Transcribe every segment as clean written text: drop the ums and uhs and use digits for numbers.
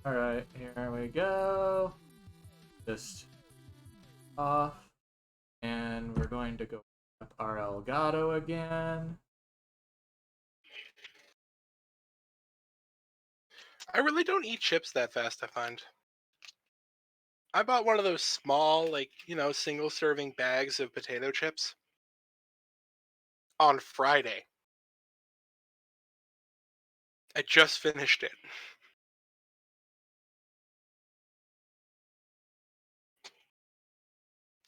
Alright, here we go. Just off. And we're going to go up our Elgato again. I really don't eat chips that fast, I find. I bought one of those small, like, single serving bags of potato chips on Friday. I just finished it.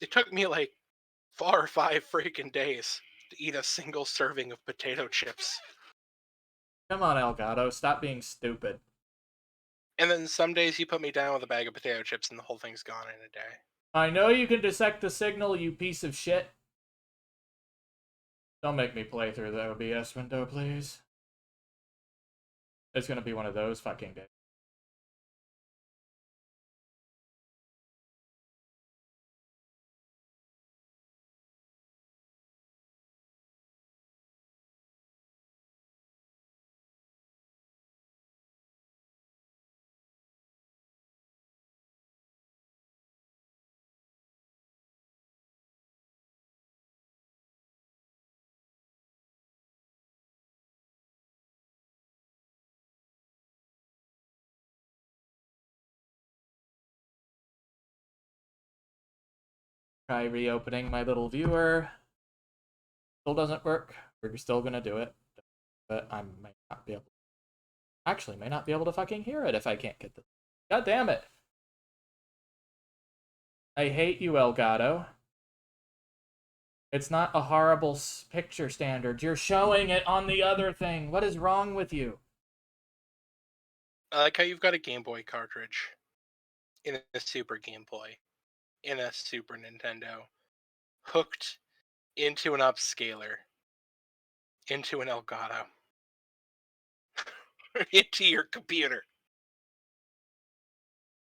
It took me like 4 or 5 freaking days to eat a single serving of potato chips. Come on, Elgato, stop being stupid. And then some days you put me down with a bag of potato chips and the whole thing's gone in a day. I know you can dissect the signal, you piece of shit. Don't make me play through the OBS window, please. It's gonna be one of those fucking days. Try reopening my little viewer. Still doesn't work. We're still gonna do it. But I may not be able actually may not be able to fucking hear it if I can't get this. God damn it. I hate you, Elgato. It's not a horrible picture standard. You're showing it on the other thing. What is wrong with you? I like how you've got a Game Boy cartridge in a Super Game Boy in a Super Nintendo hooked into an upscaler into an Elgato into your computer.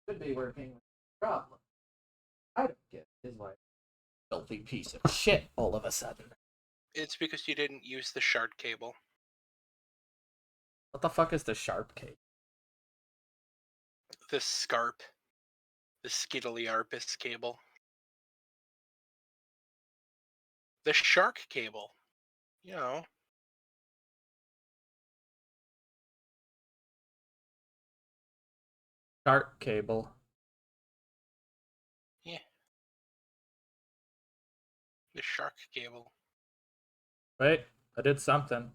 Could be working with a problem. I don't get his wife. Filthy piece of shit all of a sudden. It's because you didn't use the Sharp cable. What the fuck is the Sharp cable? The SCARP. The Skittly-Arpus cable. The Shark cable. You know. Sharp cable. Yeah. The Shark cable. Wait, I did something.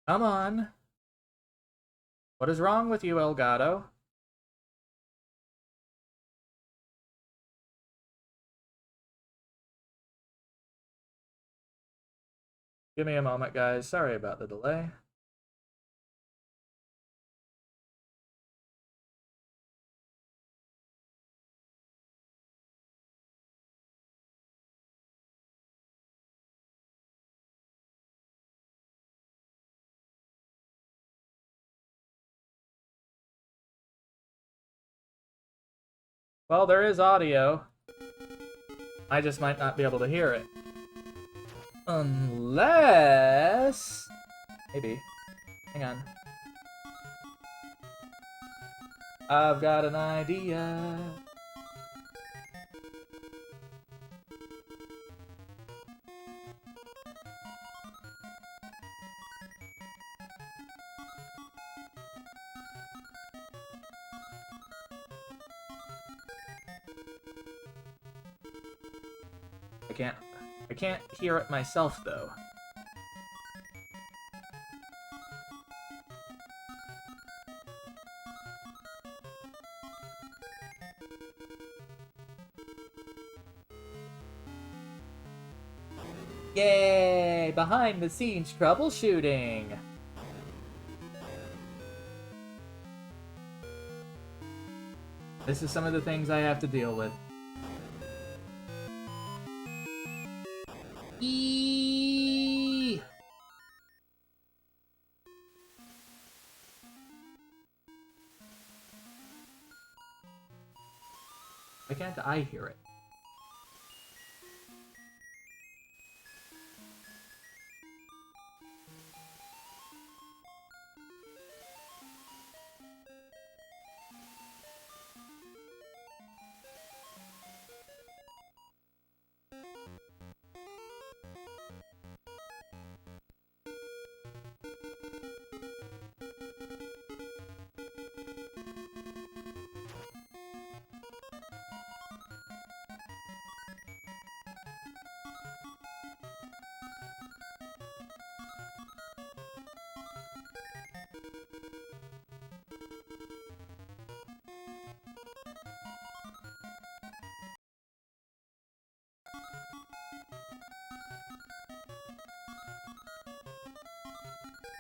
Come on. What is wrong with you, Elgato? Give me a moment, guys. Sorry about the delay. Well, there is audio. I just might not be able to hear it. Unless... Maybe. Hang on. I've got an idea. I can't hear it myself, though. Yay! Behind the scenes troubleshooting! This is some of the things I have to deal with. Why can't I hear it?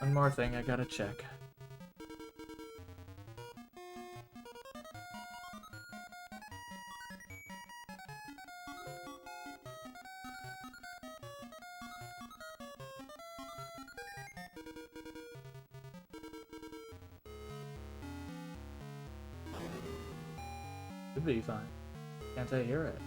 One more thing I gotta check. Should be fine. Can't I hear it?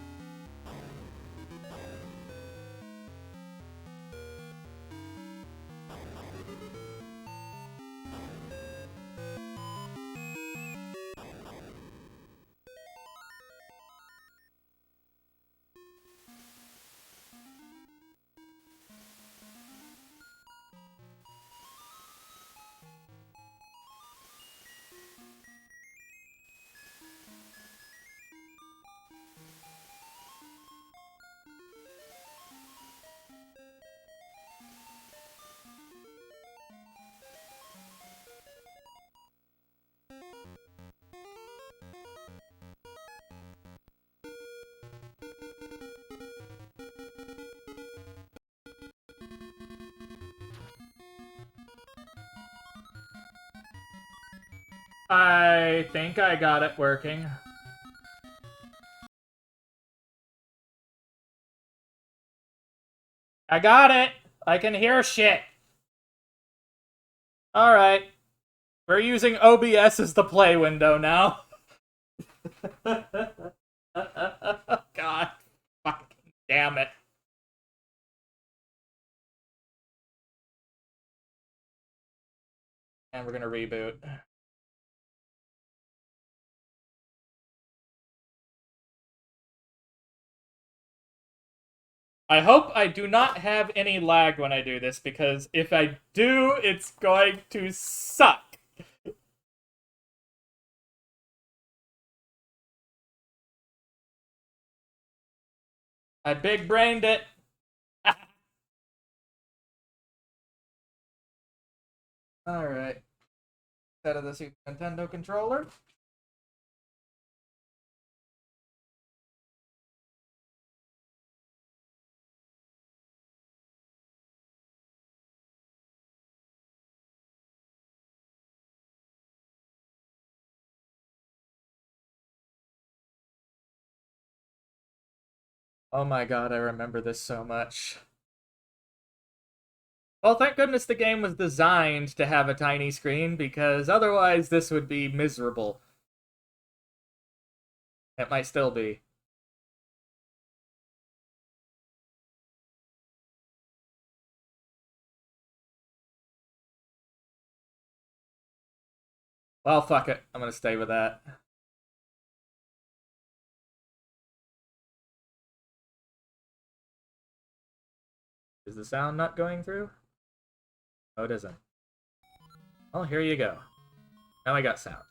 I think I got it working. I got it! I can hear shit! Alright. We're using OBS as the play window now. God. Fucking damn it. And we're gonna reboot. I hope I do not have any lag when I do this, because if I do, it's going to suck. I big-brained it. Alright. Set of the Super Nintendo controller. Oh my god, I remember this so much. Well, thank goodness the game was designed to have a tiny screen, because otherwise this would be miserable. It might still be. Well, fuck it. I'm gonna stay with that. Is the sound not going through? Oh, it isn't. Well, here you go. Now I got sound.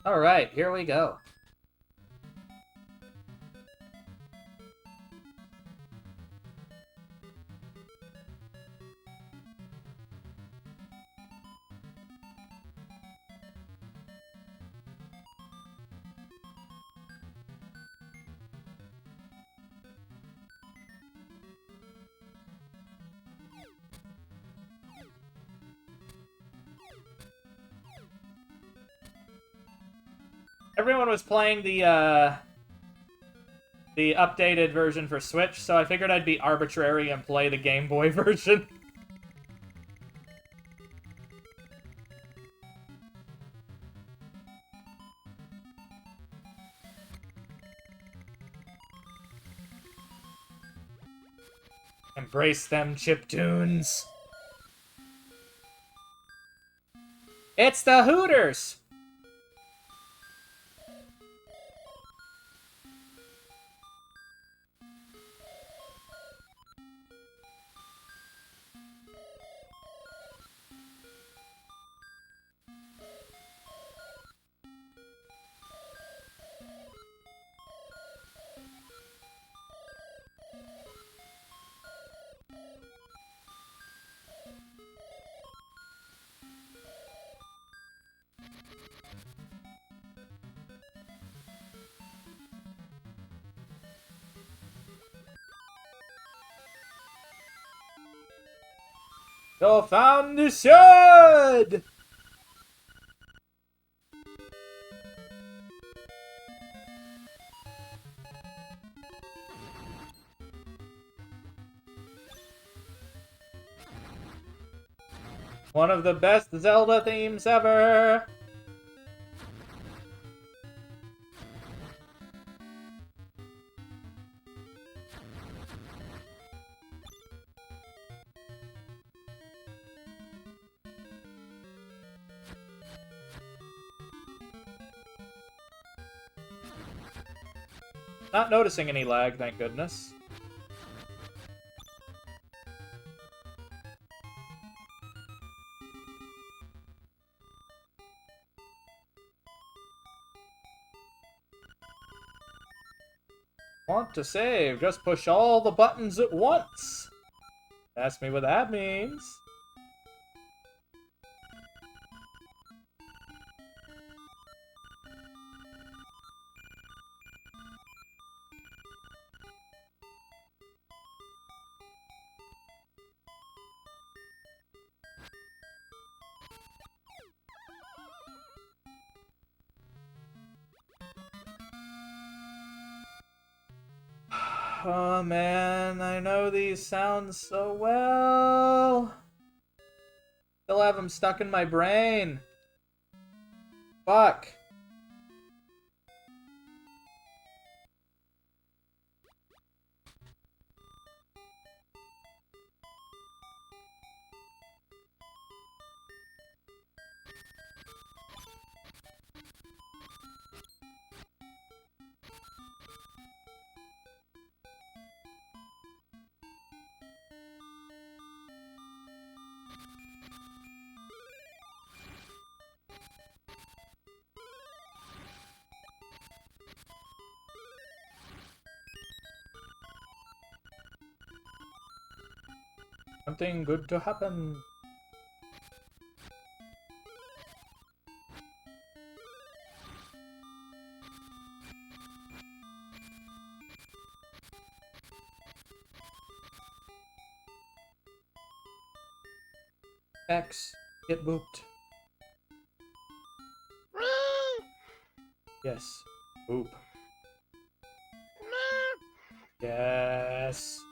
Alright, here we go. Everyone was playing the updated version for Switch, so I figured I'd be arbitrary and play the Game Boy version. Embrace them chiptunes. It's the Hooters! You found the sword! One of the best Zelda themes ever! Not noticing any lag, thank goodness. Want to save, just push all the buttons at once. Ask me what that means. Oh man, I know these sounds so well. Still have them stuck in my brain. Fuck. Something good to happen. X, get booped. Yes, boop. Yes.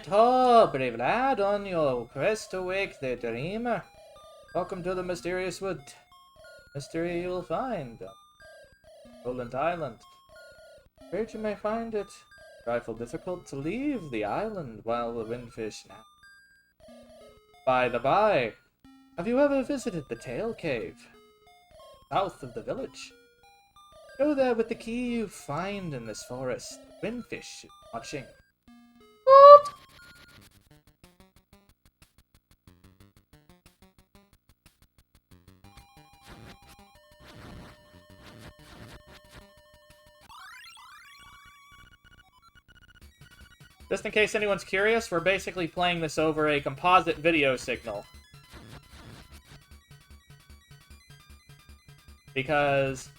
Ho, brave lad, on your quest to wake the dreamer. Welcome to the mysterious wood. Mystery you'll find. Roland Island. Afraid you may find it trifle difficult to leave the island while the windfish nap. By the by, have you ever visited the Tail Cave? South of the village. Go there with the key you find in this forest. The windfish is watching. What? Just in case anyone's curious, we're basically playing this over a composite video signal. Because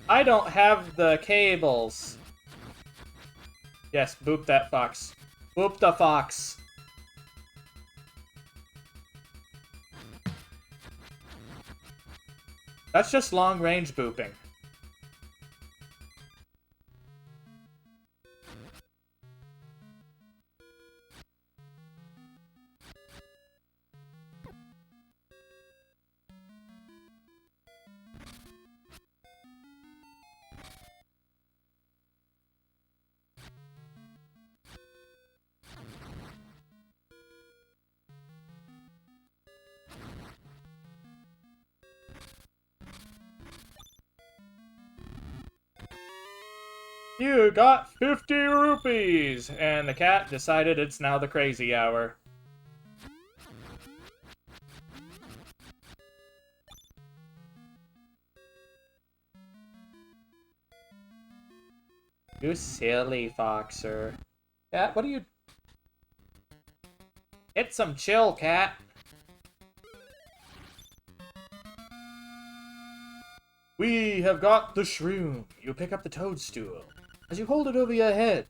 I don't have the cables. Yes, boop that fox. Boop the fox. That's just long-range booping. You got 50 rupees! And the cat decided it's now the crazy hour. You silly foxer. Cat, what are you... Get some chill, cat. We have got the shroom. You pick up the toadstool. As you hold it over your head,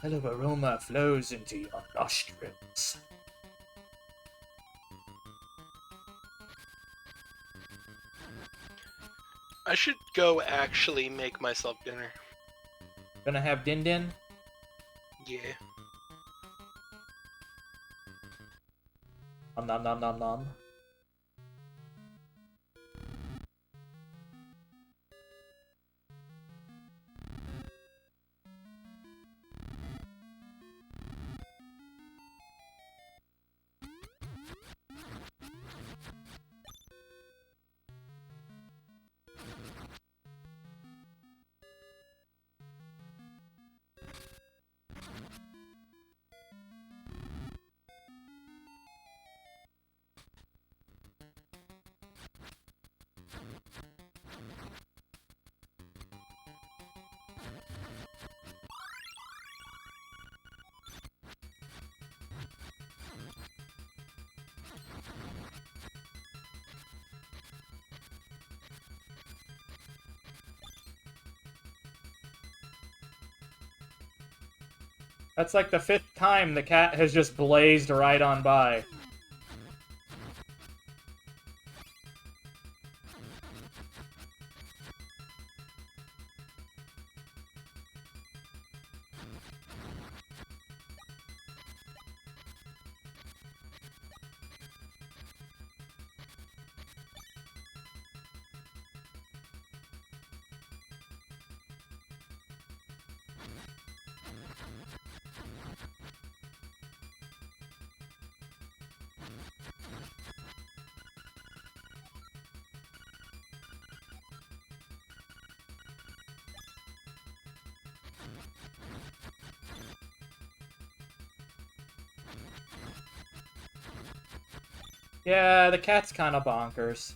a little aroma flows into your nostrils. I should go actually make myself dinner. Gonna have din din? Yeah. Nom nom nom nom nom. That's like the 5th time the cat has just blazed right on by. Yeah, the cat's kind of bonkers.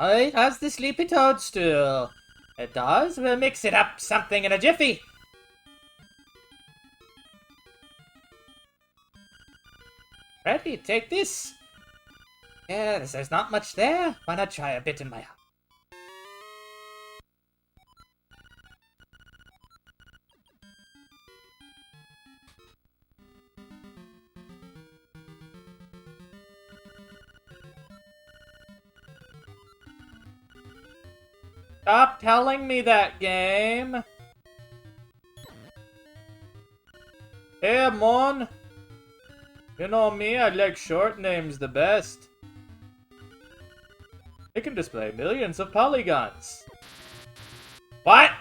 Alright, how's the sleepy toadstool? It does? We'll mix it up something in a jiffy. Ready, take this. Yes, there's not much there. Why not try a bit in my... Stop telling me that, game! Hey, Mon! You know me, I like short names the best. It can display millions of polygons. What?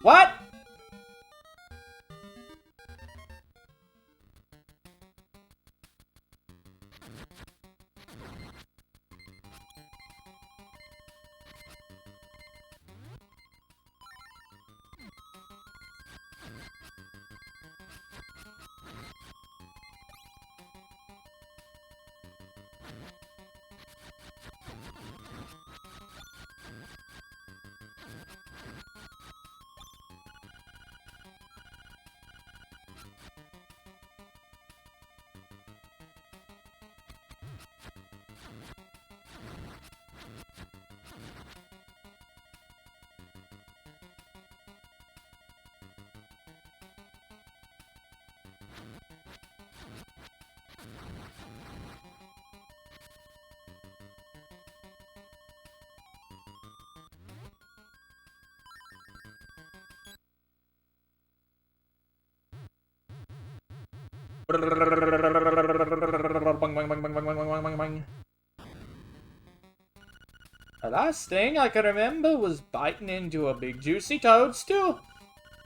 What? The last thing I can remember was biting into a big juicy toadstool,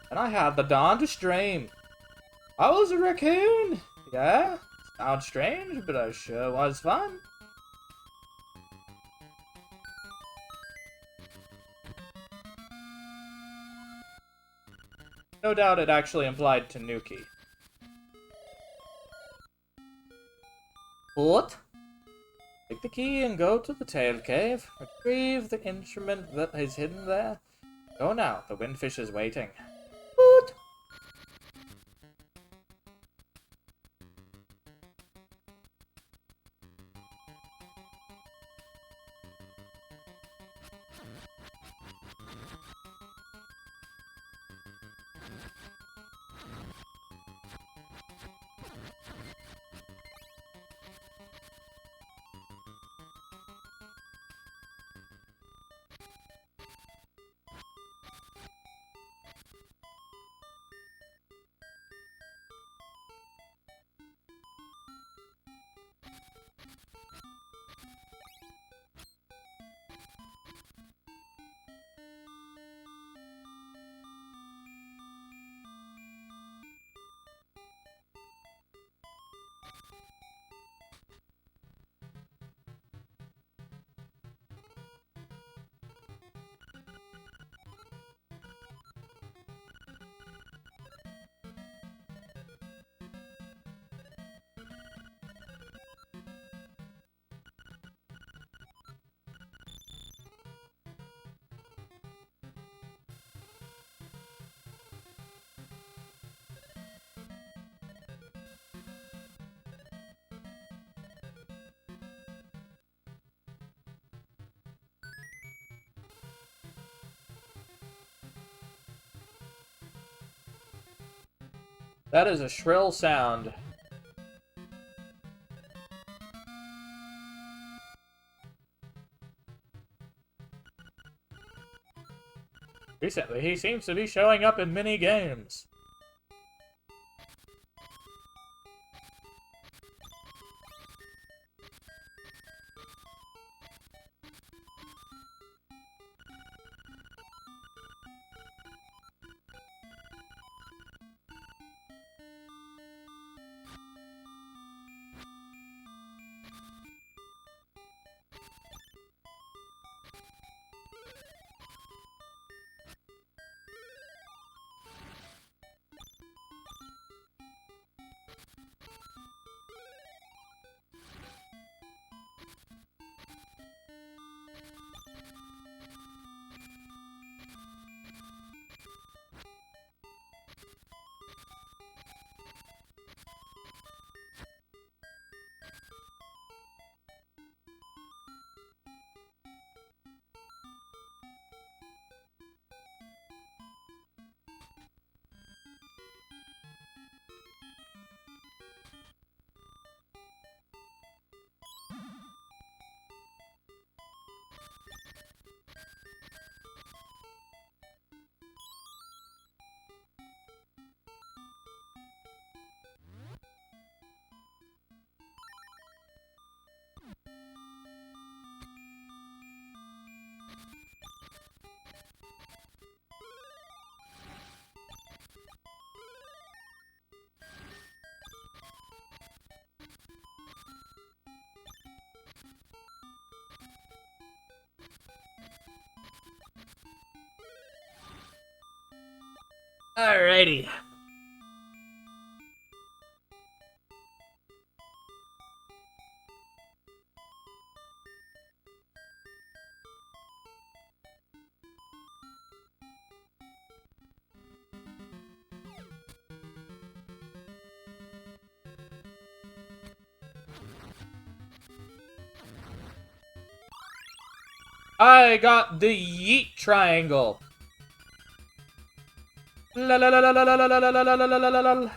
and I had the darndest dream. I was a raccoon. Yeah, sounds strange, but it sure was fun. No doubt it actually implied Tanuki. What? Take the key and go to the tail cave. Retrieve the instrument that is hidden there. Go now, the windfish is waiting. What? That is a shrill sound. Recently, he seems to be showing up in many games. Alrighty. I got the yeet triangle. La la la la la la la la la la la la la la.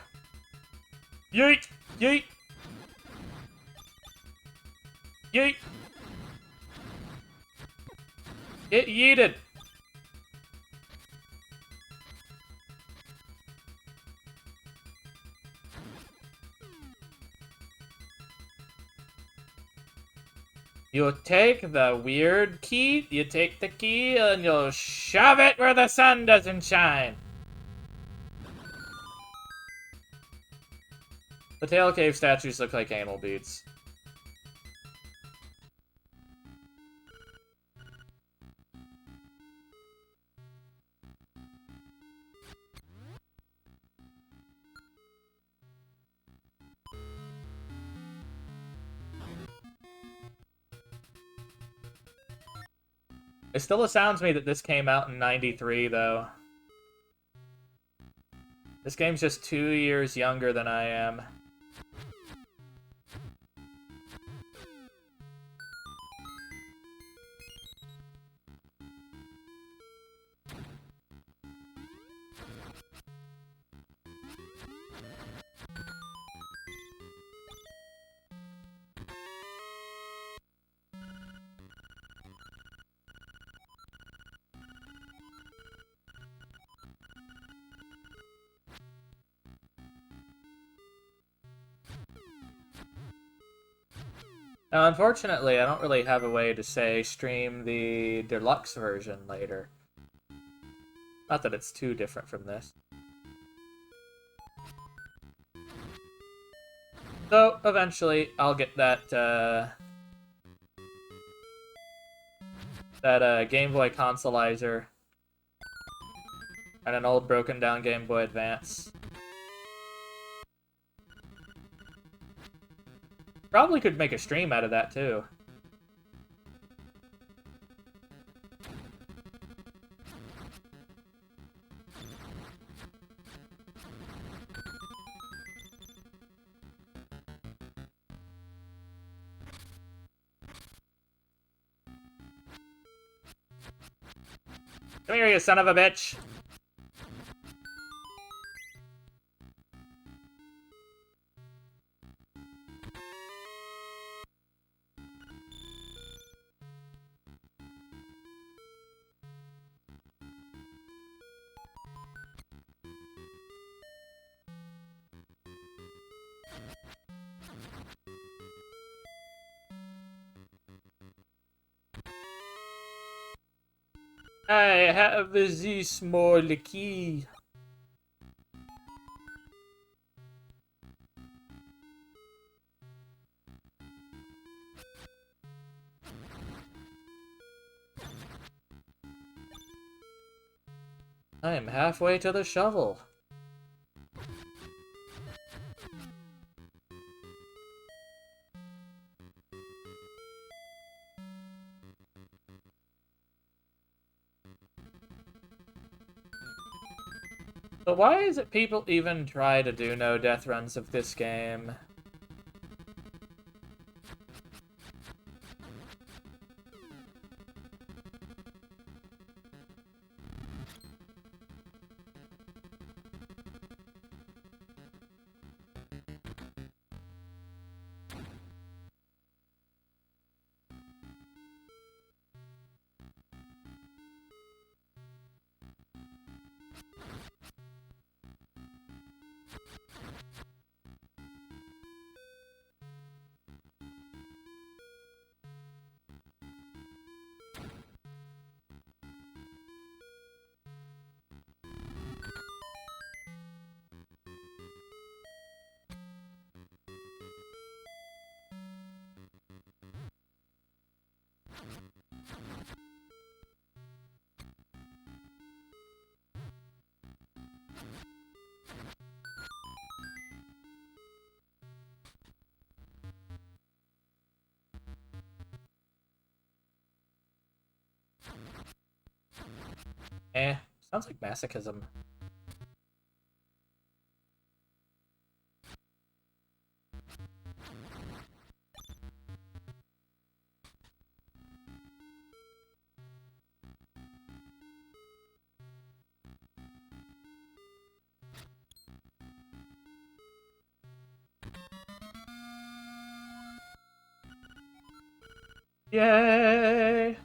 Yeet, yeet, yeet. It yeeted. You take the weird key, you take the key, and you'll shove it where the sun doesn't shine. The Tail Cave statues look like anal beads. It still astounds me that this came out in '93, though. This game's just 2 years younger than I am. Now, unfortunately, I don't really have a way to, say, stream the deluxe version later. Not that it's too different from this. So, eventually, I'll get that, Game Boy Consolizer and an old broken down Game Boy Advance. Probably could make a stream out of that, too. Come here, you son of a bitch! I have the small key. I am halfway to the shovel. But why is it people even try to do no death runs of this game? Sounds like masochism. Yay!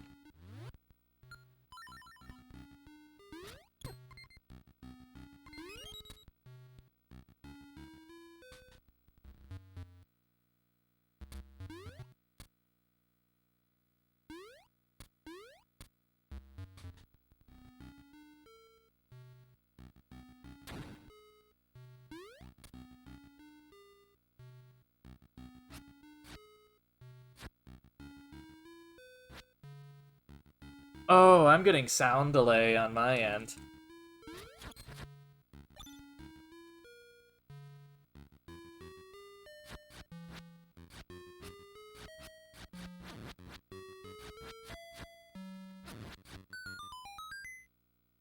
Oh, I'm getting sound delay on my end.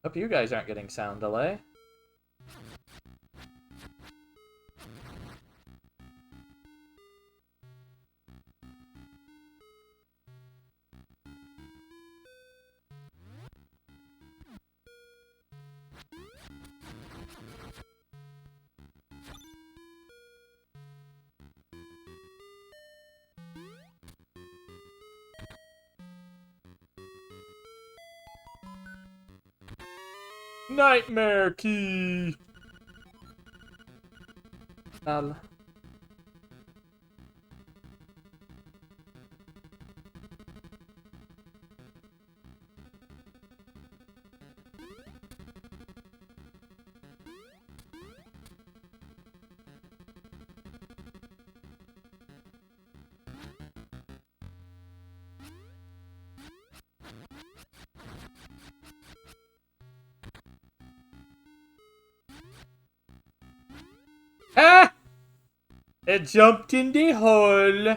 Hope you guys aren't getting sound delay. Nightmare key! Lol. Ah! It jumped in the hole!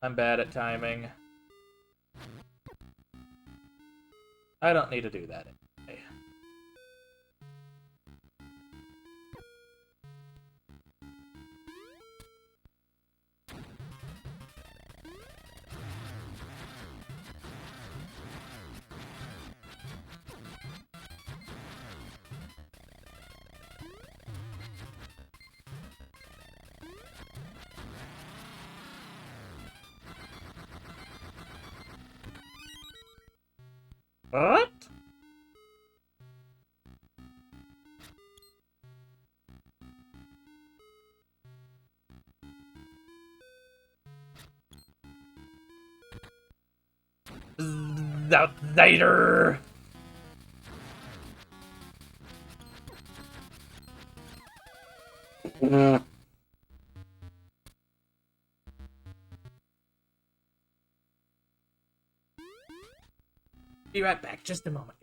I'm bad at timing. I don't need to do that anyway. What? Outsider! Be right back, just a moment.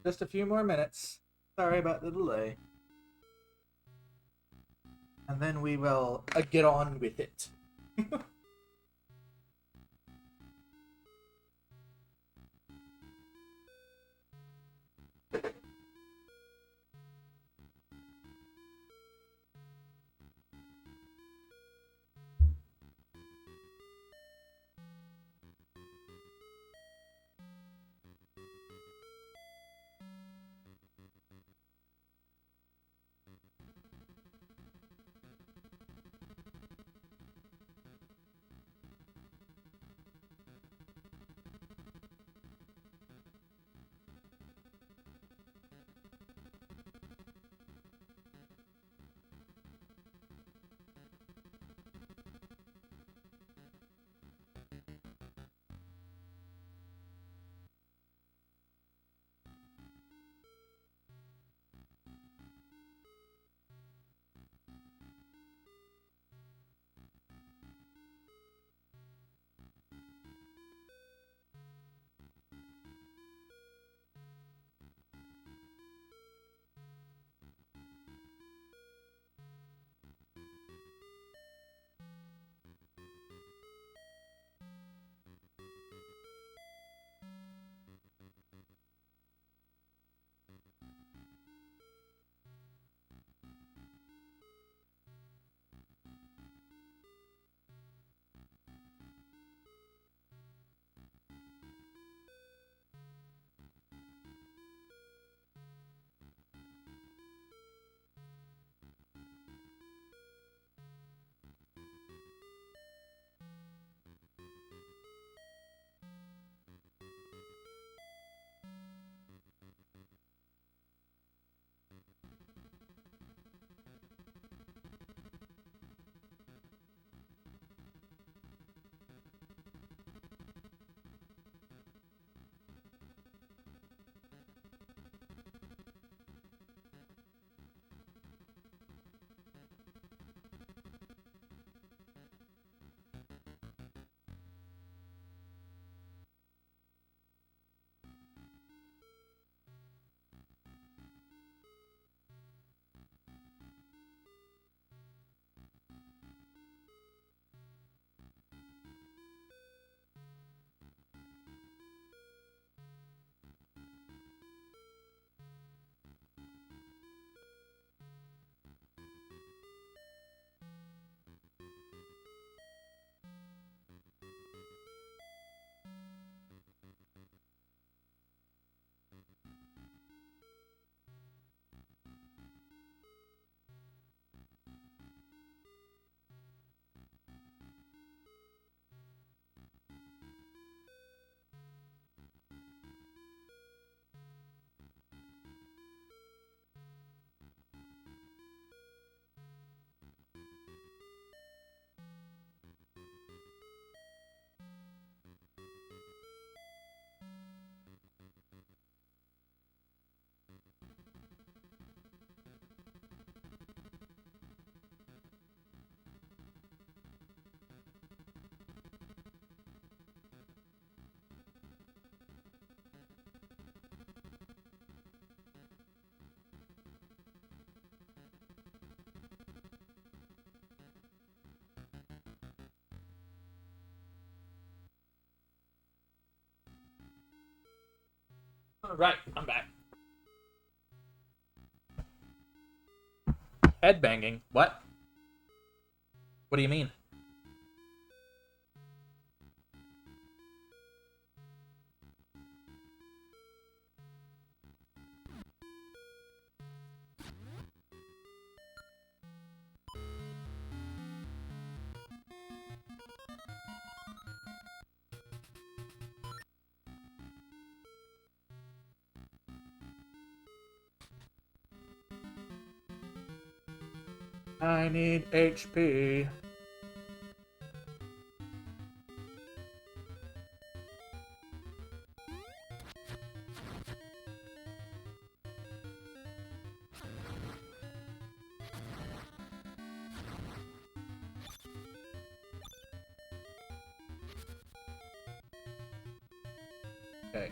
Just a few more minutes. Sorry about the delay. And then we will get on with it. Right, I'm back. Headbanging? What? What do you mean? I need HP. Okay.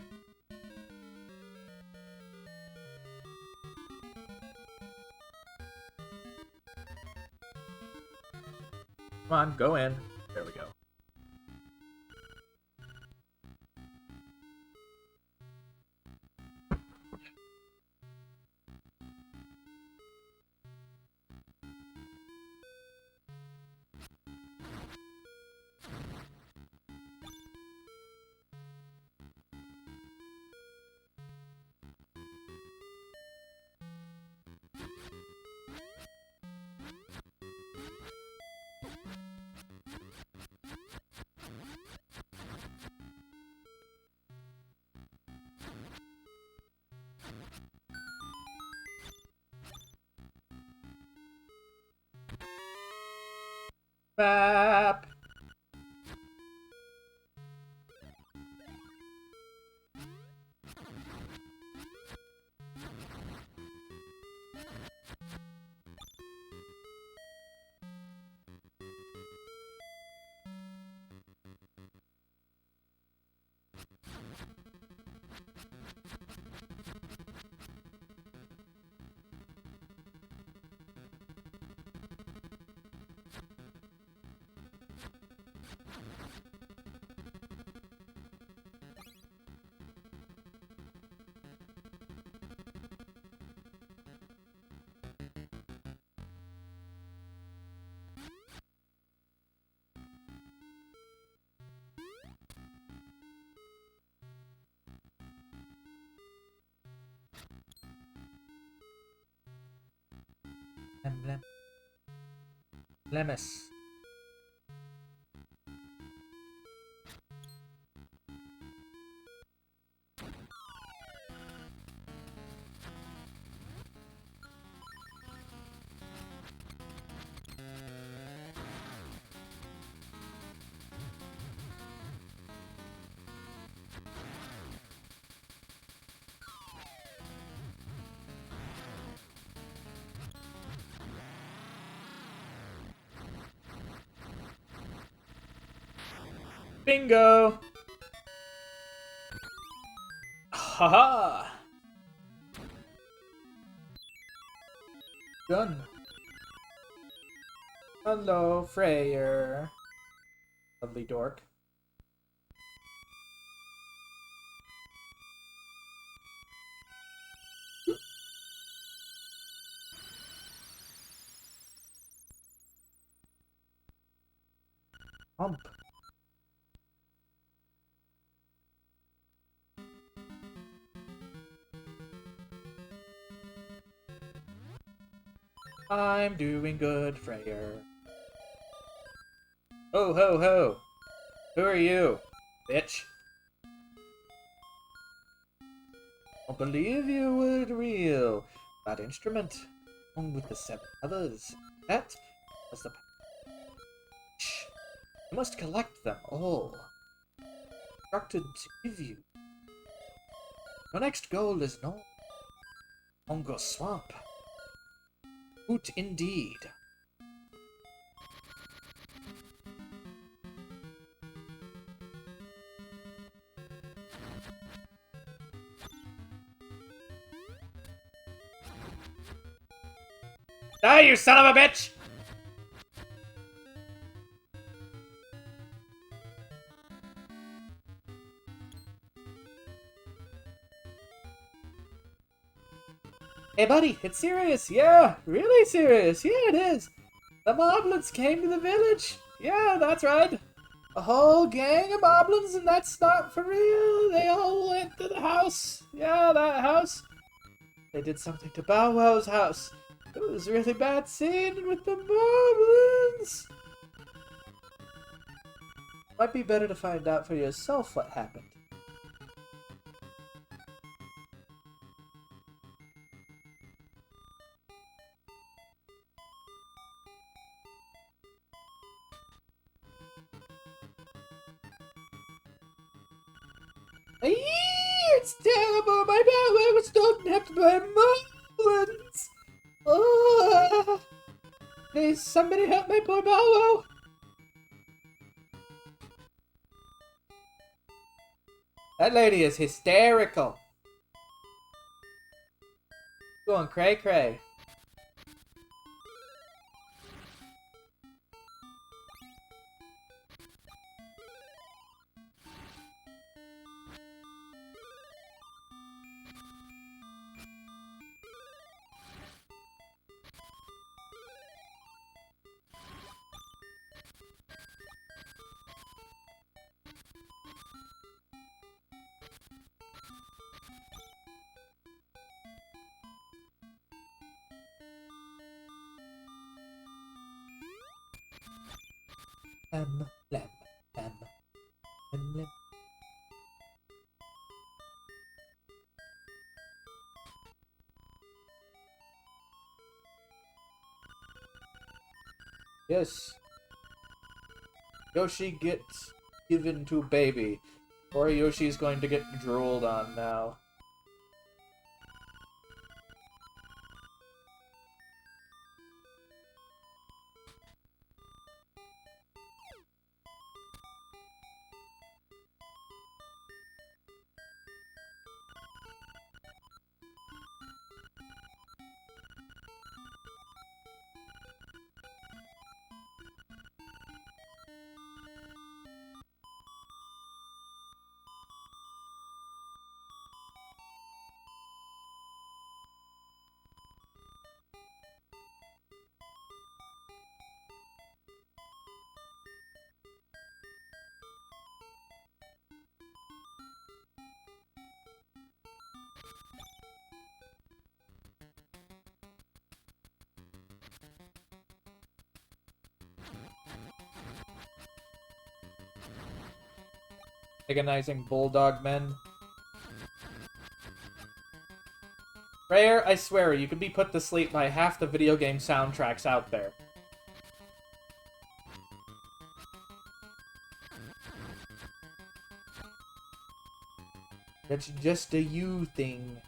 Come on, go in. There we go. Bap. Lemus. Bingo! Haha! Done. Hello, Freyer. Lovely dork. Hump. I'm doing good, Freyer. Ho ho ho! Who are you, bitch? Don't believe you were real. That instrument, along with the 7 others, that was the... Shh. You must collect them all. Instructed to give you. Your next goal is known. Hongo Swamp. Hoot indeed. Die, you son of a bitch! Hey buddy, it's serious. Yeah, really serious. Yeah, it is. The moblins came to the village. Yeah, that's right. A whole gang of moblins, and that's not for real. They all went to the house. Yeah, that house. They did something to Bow Wow's house. It was a really bad scene with the moblins. Might be better to find out for yourself what happened. It's terrible. My Bow Wow was kidnapped by moblins. Oh, please, somebody help my poor Bow Wow. That lady is hysterical. Going cray cray. lamb, lamb, lamb, lamb, lamb. Yes. Yoshi gets given to baby. Or Yoshi's going to get drooled on now. Agonizing bulldog men. Rare, I swear, you could be put to sleep by half the video game soundtracks out there. That's just a you thing.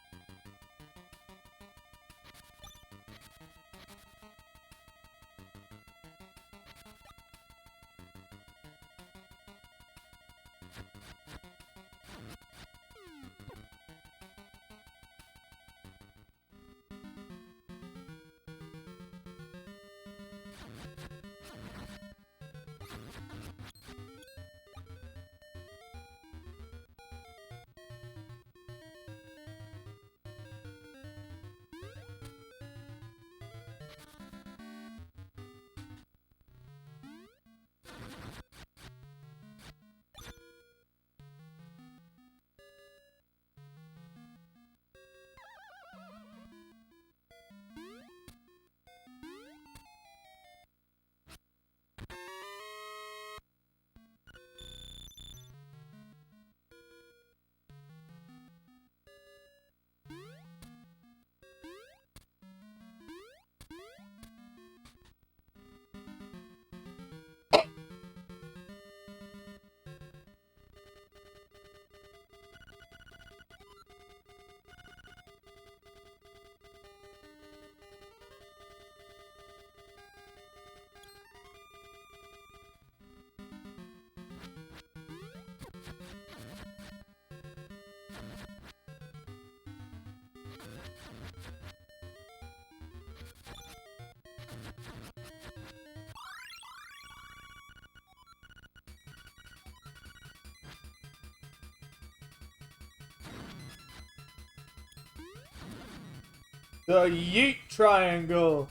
The Yeet Triangle!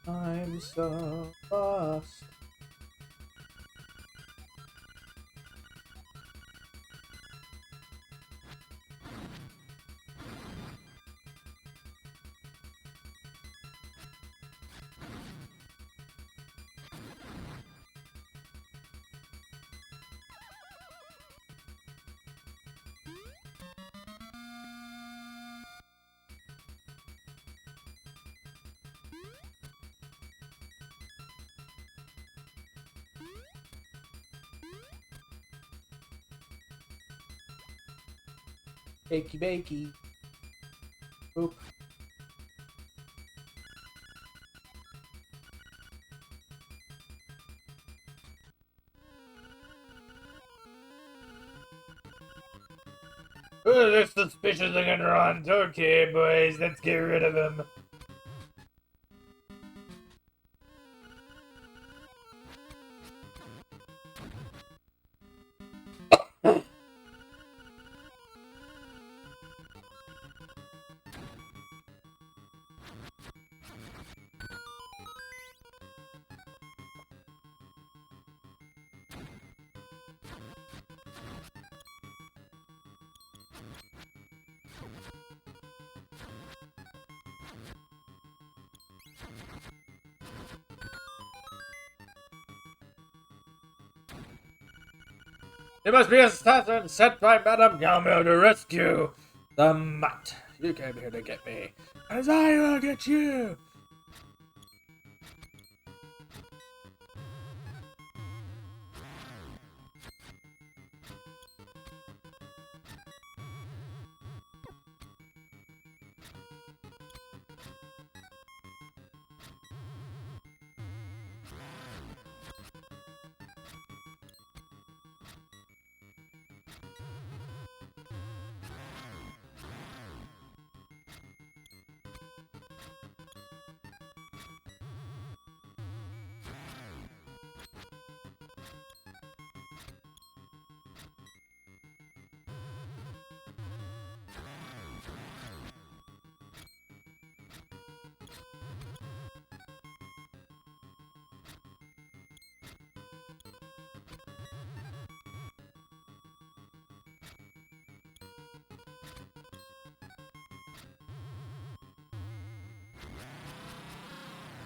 I'm so lost. Bakey bakey. Oop. Oh, they're suspicious looking runs. Okay, boys, let's get rid of them. There must be a assassin sent by Madame Gamma to rescue the mutt. You came here to get me, as I will get you.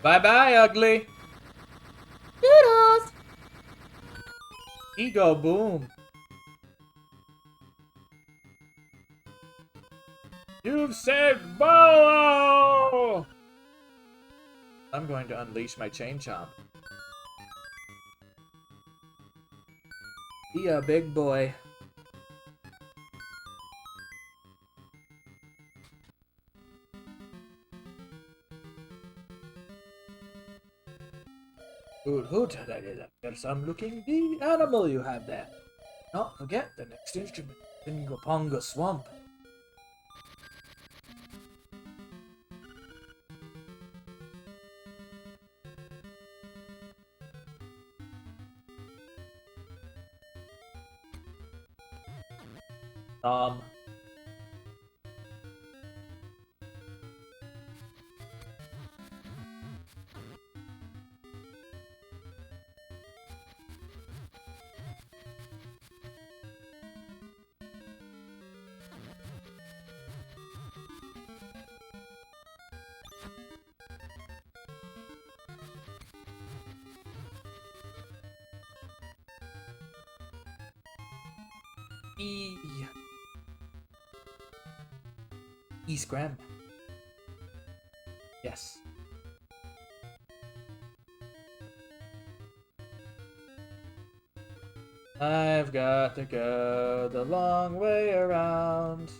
Bye-bye, ugly. Doodles! Ego boom. You've saved Bolo! I'm going to unleash my chain chomp. Be a big boy. Hoot hoot, that is a fearsome looking big animal you have there. Not forget the next instrument, Singaponga Swamp. Um. Scram. Yes. I've got to go the long way around.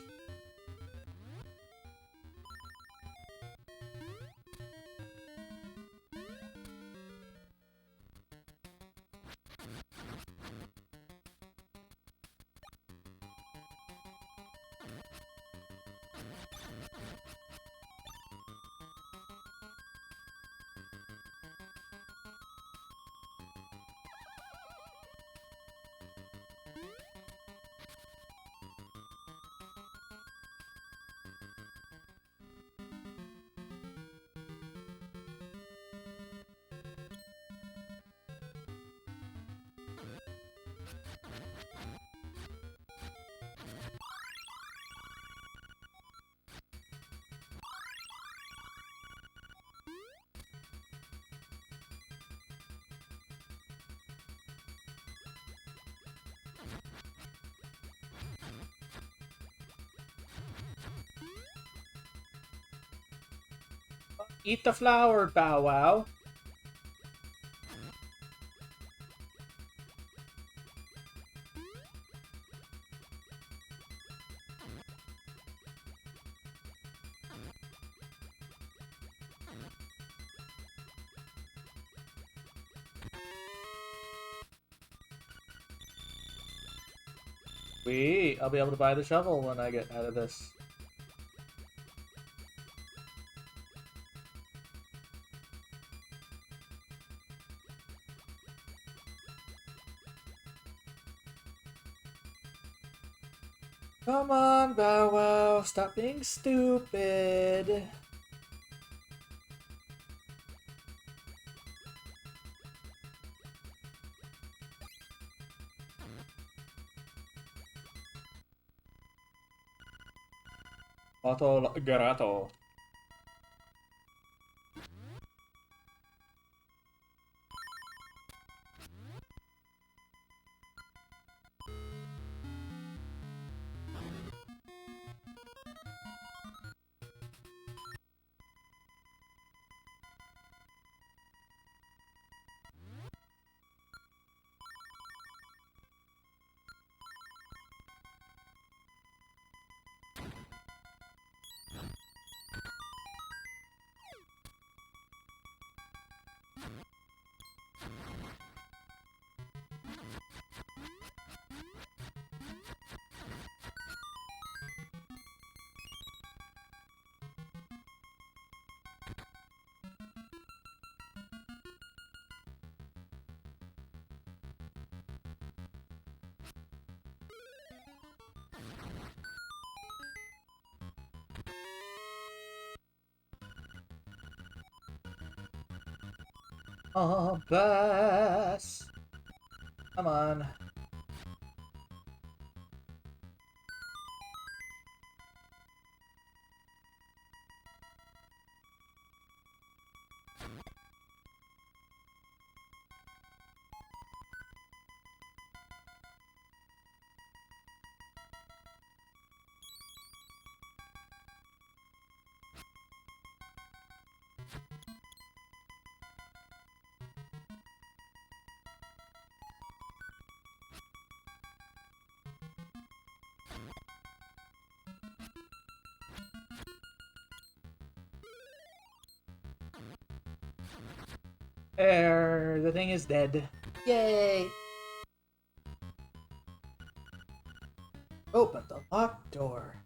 Eat the flower, Bow Wow. Sweet. I'll be able to buy the shovel when I get out of this. Come on, Bow Wow. Stop being stupid. Otto Garato. Oh, bus. Come on. There, the thing is dead. Yay! Open the locked door.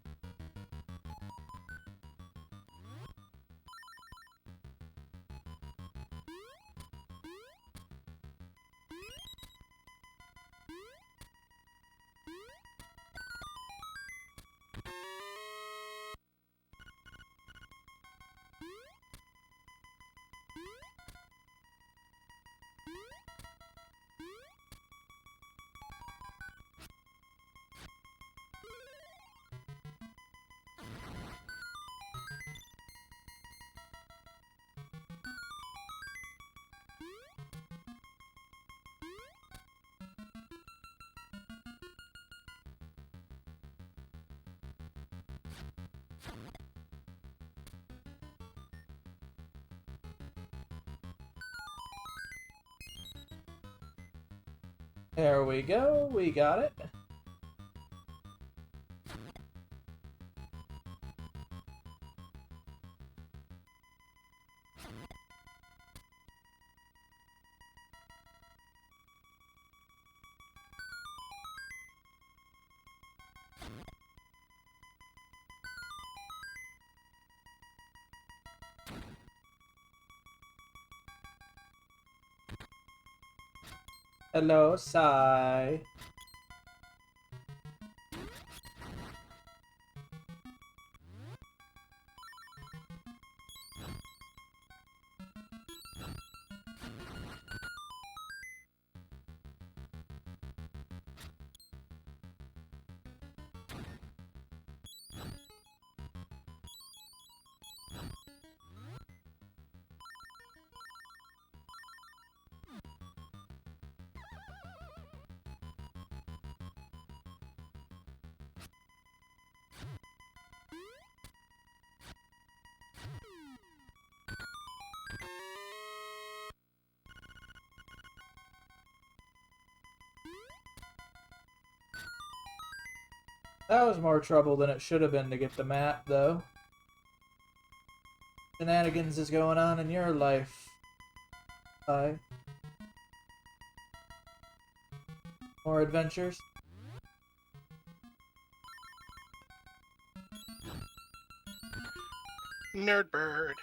There we go, we got it. Hello, Sai. That was more trouble than it should have been to get the map, though. Shenanigans is going on in your life. Hi. More adventures? Nerdbird.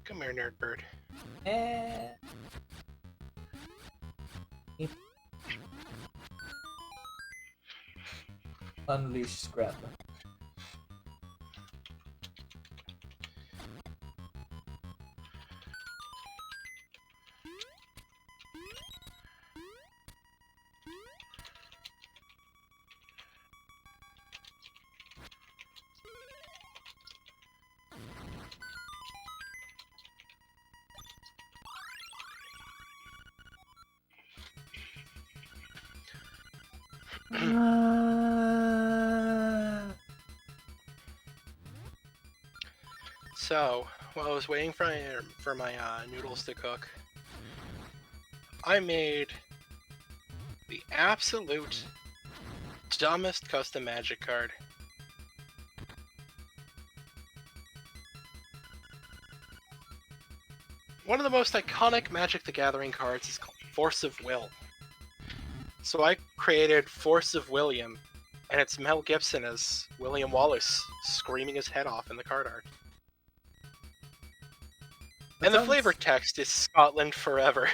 Come here, Nerdbird. Eh. Unleash Scrap. So, while I was waiting for my noodles to cook, I made the absolute dumbest custom magic card. One of the most iconic Magic the Gathering cards is called Force of Will. So I created Force of William, and it's Mel Gibson as William Wallace screaming his head off in the card art. And the flavor text is Scotland Forever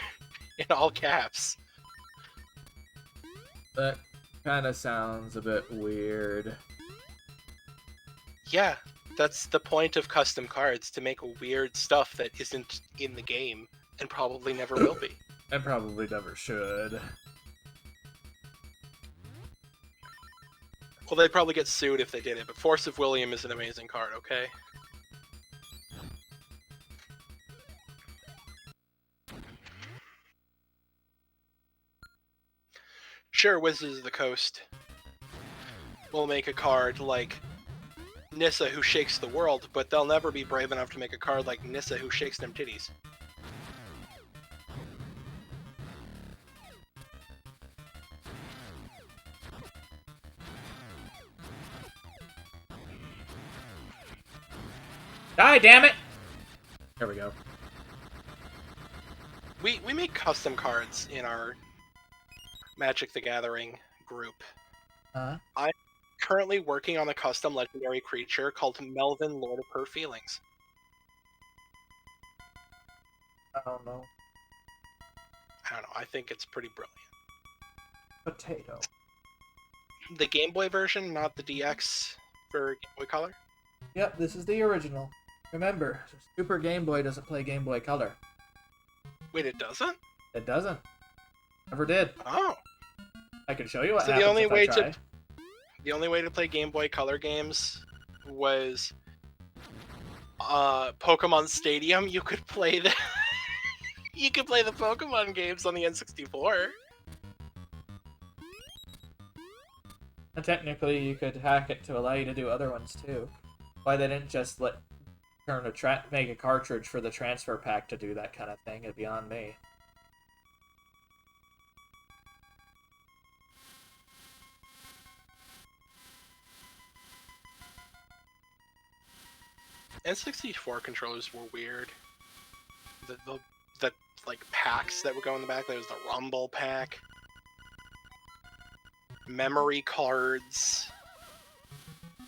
in all caps. That kind of sounds a bit weird. Yeah, that's the point of custom cards, to make weird stuff that isn't in the game, and probably never will be. And probably never should. Well, they'd probably get sued if they did it, but Force of William is an amazing card, okay? Sure, Wizards of the Coast will make a card like Nissa who shakes the world, but they'll never be brave enough to make a card like Nissa who shakes them titties. Die, damn it! There we go. We make custom cards in our Magic the Gathering group. I'm currently working on a custom legendary creature called Melvin, Lord of Her Feelings. I don't know. I don't know, I think it's pretty brilliant. Potato. The Game Boy version, not the DX for Game Boy Color? Yep, this is the original. Remember, Super Game Boy doesn't play Game Boy Color. Wait, it doesn't? It doesn't. Never did. Oh. I can show you what So happens the only if way I try. the only way to play Game Boy Color games was Pokemon Stadium. You could play the you could play the Pokemon games on the N64. And technically, you could hack it to allow you to do other ones too. Why they didn't just make a cartridge for the transfer pack to do that kind of thing is beyond me. N64 controllers were weird. The like packs that would go in the back. There was the Rumble pack, memory cards. Do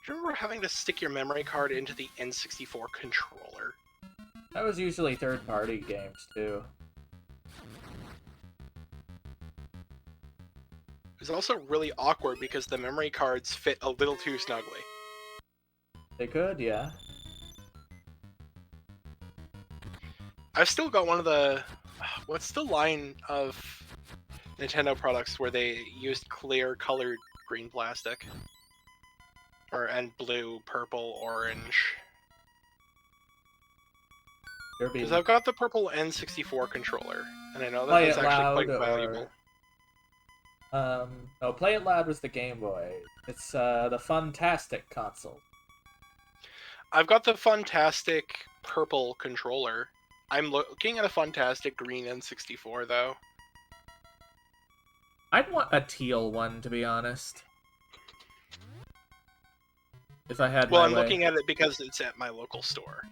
you remember having to stick your memory card into the N64 controller? That was usually third-party games too. It was also really awkward because the memory cards fit a little too snugly. They could, yeah. I've still got one of the... What's the line of Nintendo products where they used clear colored green plastic? And blue, purple, orange. Because I've got the purple N64 controller, and I know that that's actually quite valuable. No, Play It Loud was the Game Boy. It's the Funtastic console. I've got the Funtastic purple controller. I'm looking at a Funtastic green N64, though. I'd want a teal one, to be honest. If I had Well, my I'm way. looking at it because it's at my local store.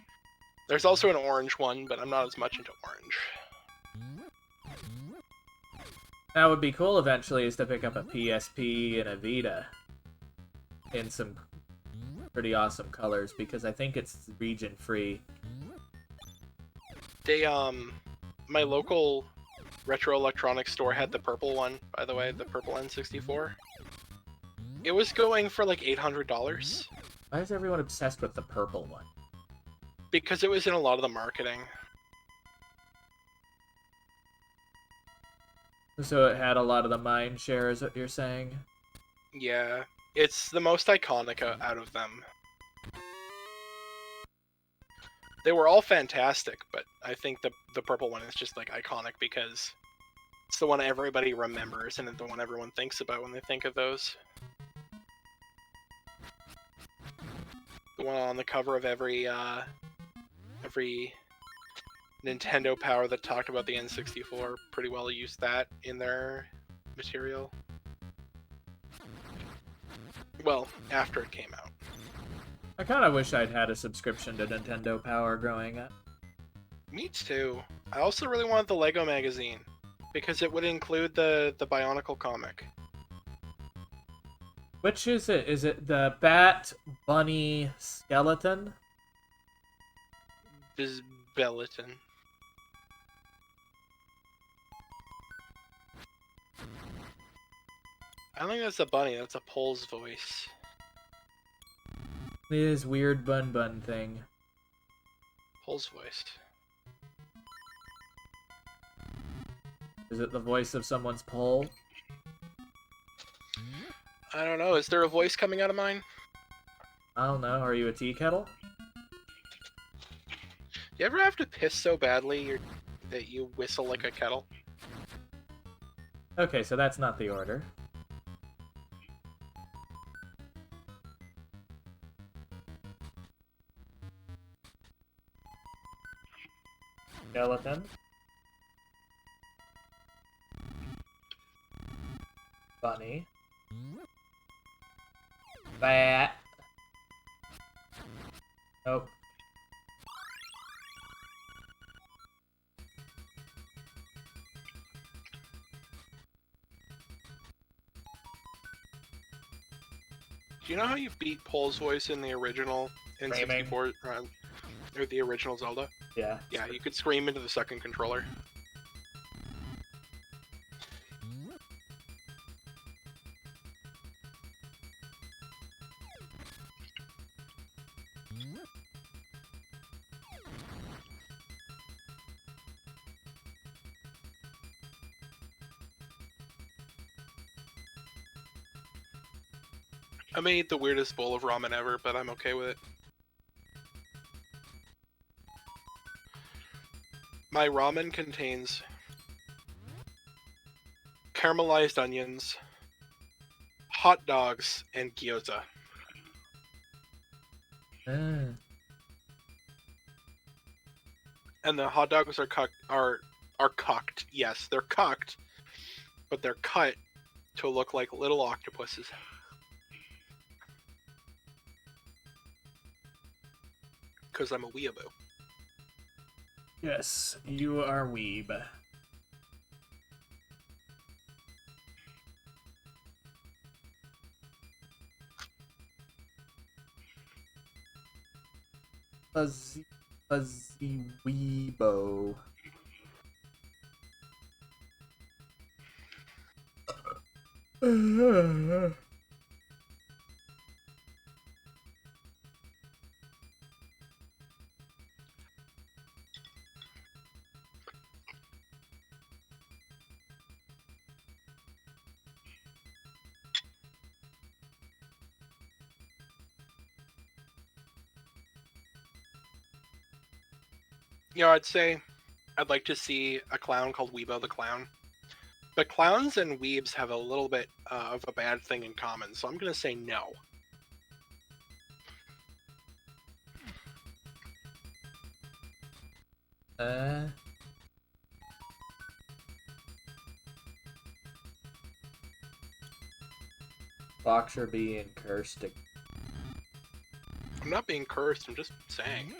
There's also an orange one, but I'm not as much into orange. That would be cool eventually, is to pick up a PSP and a Vita. In some pretty awesome colors because I think it's region free. They my local retro electronics store had the purple one, by the way, the purple N64. It was going for like $800 Why is everyone obsessed with the purple one? because it was in a lot of the marketing. So it had a lot of the mind share, is what you're saying? Yeah, it's the most iconic out of them. They were all fantastic, but I think the purple one is just like iconic because it's the one everybody remembers and the one everyone thinks about when they think of those. The one on the cover of every Nintendo Power that talked about the N64 pretty well used that in their material. Well, after it came out. I kind of wish I'd had a subscription to Nintendo Power growing up. Me too. I also really wanted the Lego magazine because it would include the Bionicle comic. Which is it? Is it the Bat Bunny Skeleton? Bisbelleton. I don't think that's a bunny, that's a Pole's voice. This weird bun bun thing. Pole's voice. Is it the voice of someone's pole? I don't know, is there a voice coming out of mine? I don't know. Are you a tea kettle? You ever have to piss so badly that you whistle like a kettle? Okay, so that's not the order. Skeleton. Bunny. Bat. Nope. Do you know how you beat Pole's voice in the original N64, or the original Zelda? Yeah. Yeah, you could scream into the second controller. I made the weirdest bowl of ramen ever, but I'm okay with it. My ramen contains caramelized onions, hot dogs, and gyoza. Ah. And the hot dogs are cooked. Yes, they're cooked, but they're cut to look like little octopuses. Because I'm a weeaboo. Yes, you are weeb. Fuzzy weebo. You know, I'd say I'd like to see a clown called Weebo the Clown. But clowns and weebs have a little bit of a bad thing in common, so I'm going to say no. Fox are being cursed. I'm not being cursed, I'm just saying.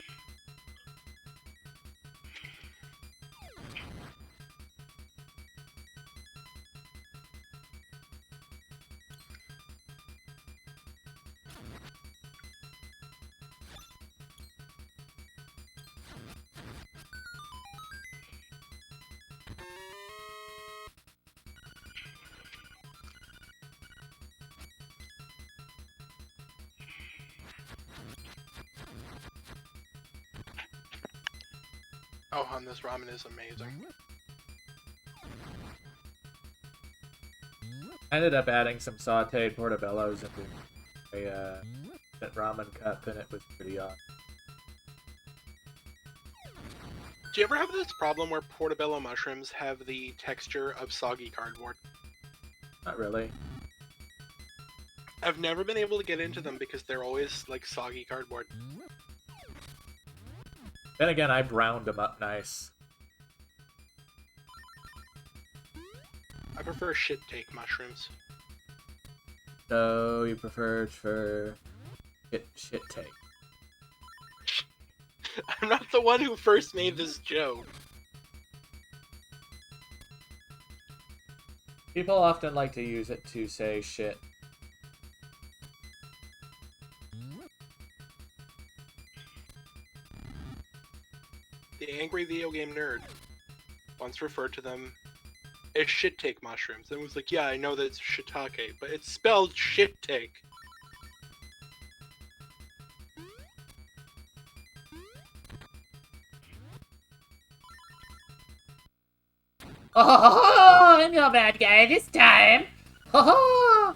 Oh, and this ramen is amazing. I ended up adding some sauteed portobellos into a that ramen cup, and it was pretty awesome. Do you ever have this problem where portobello mushrooms have the texture of soggy cardboard? Not really. I've never been able to get into them because they're always like soggy cardboard. Then again, I browned them up nice. I prefer shit take mushrooms. So you preferred for shit take. I'm not the one who first made this joke. People often like to use it to say shit. The angry video game nerd once referred to them as shit take mushrooms and was like, yeah, I know that it's shiitake, but it's spelled shit take. Oh, I'm your bad guy this time. Oh,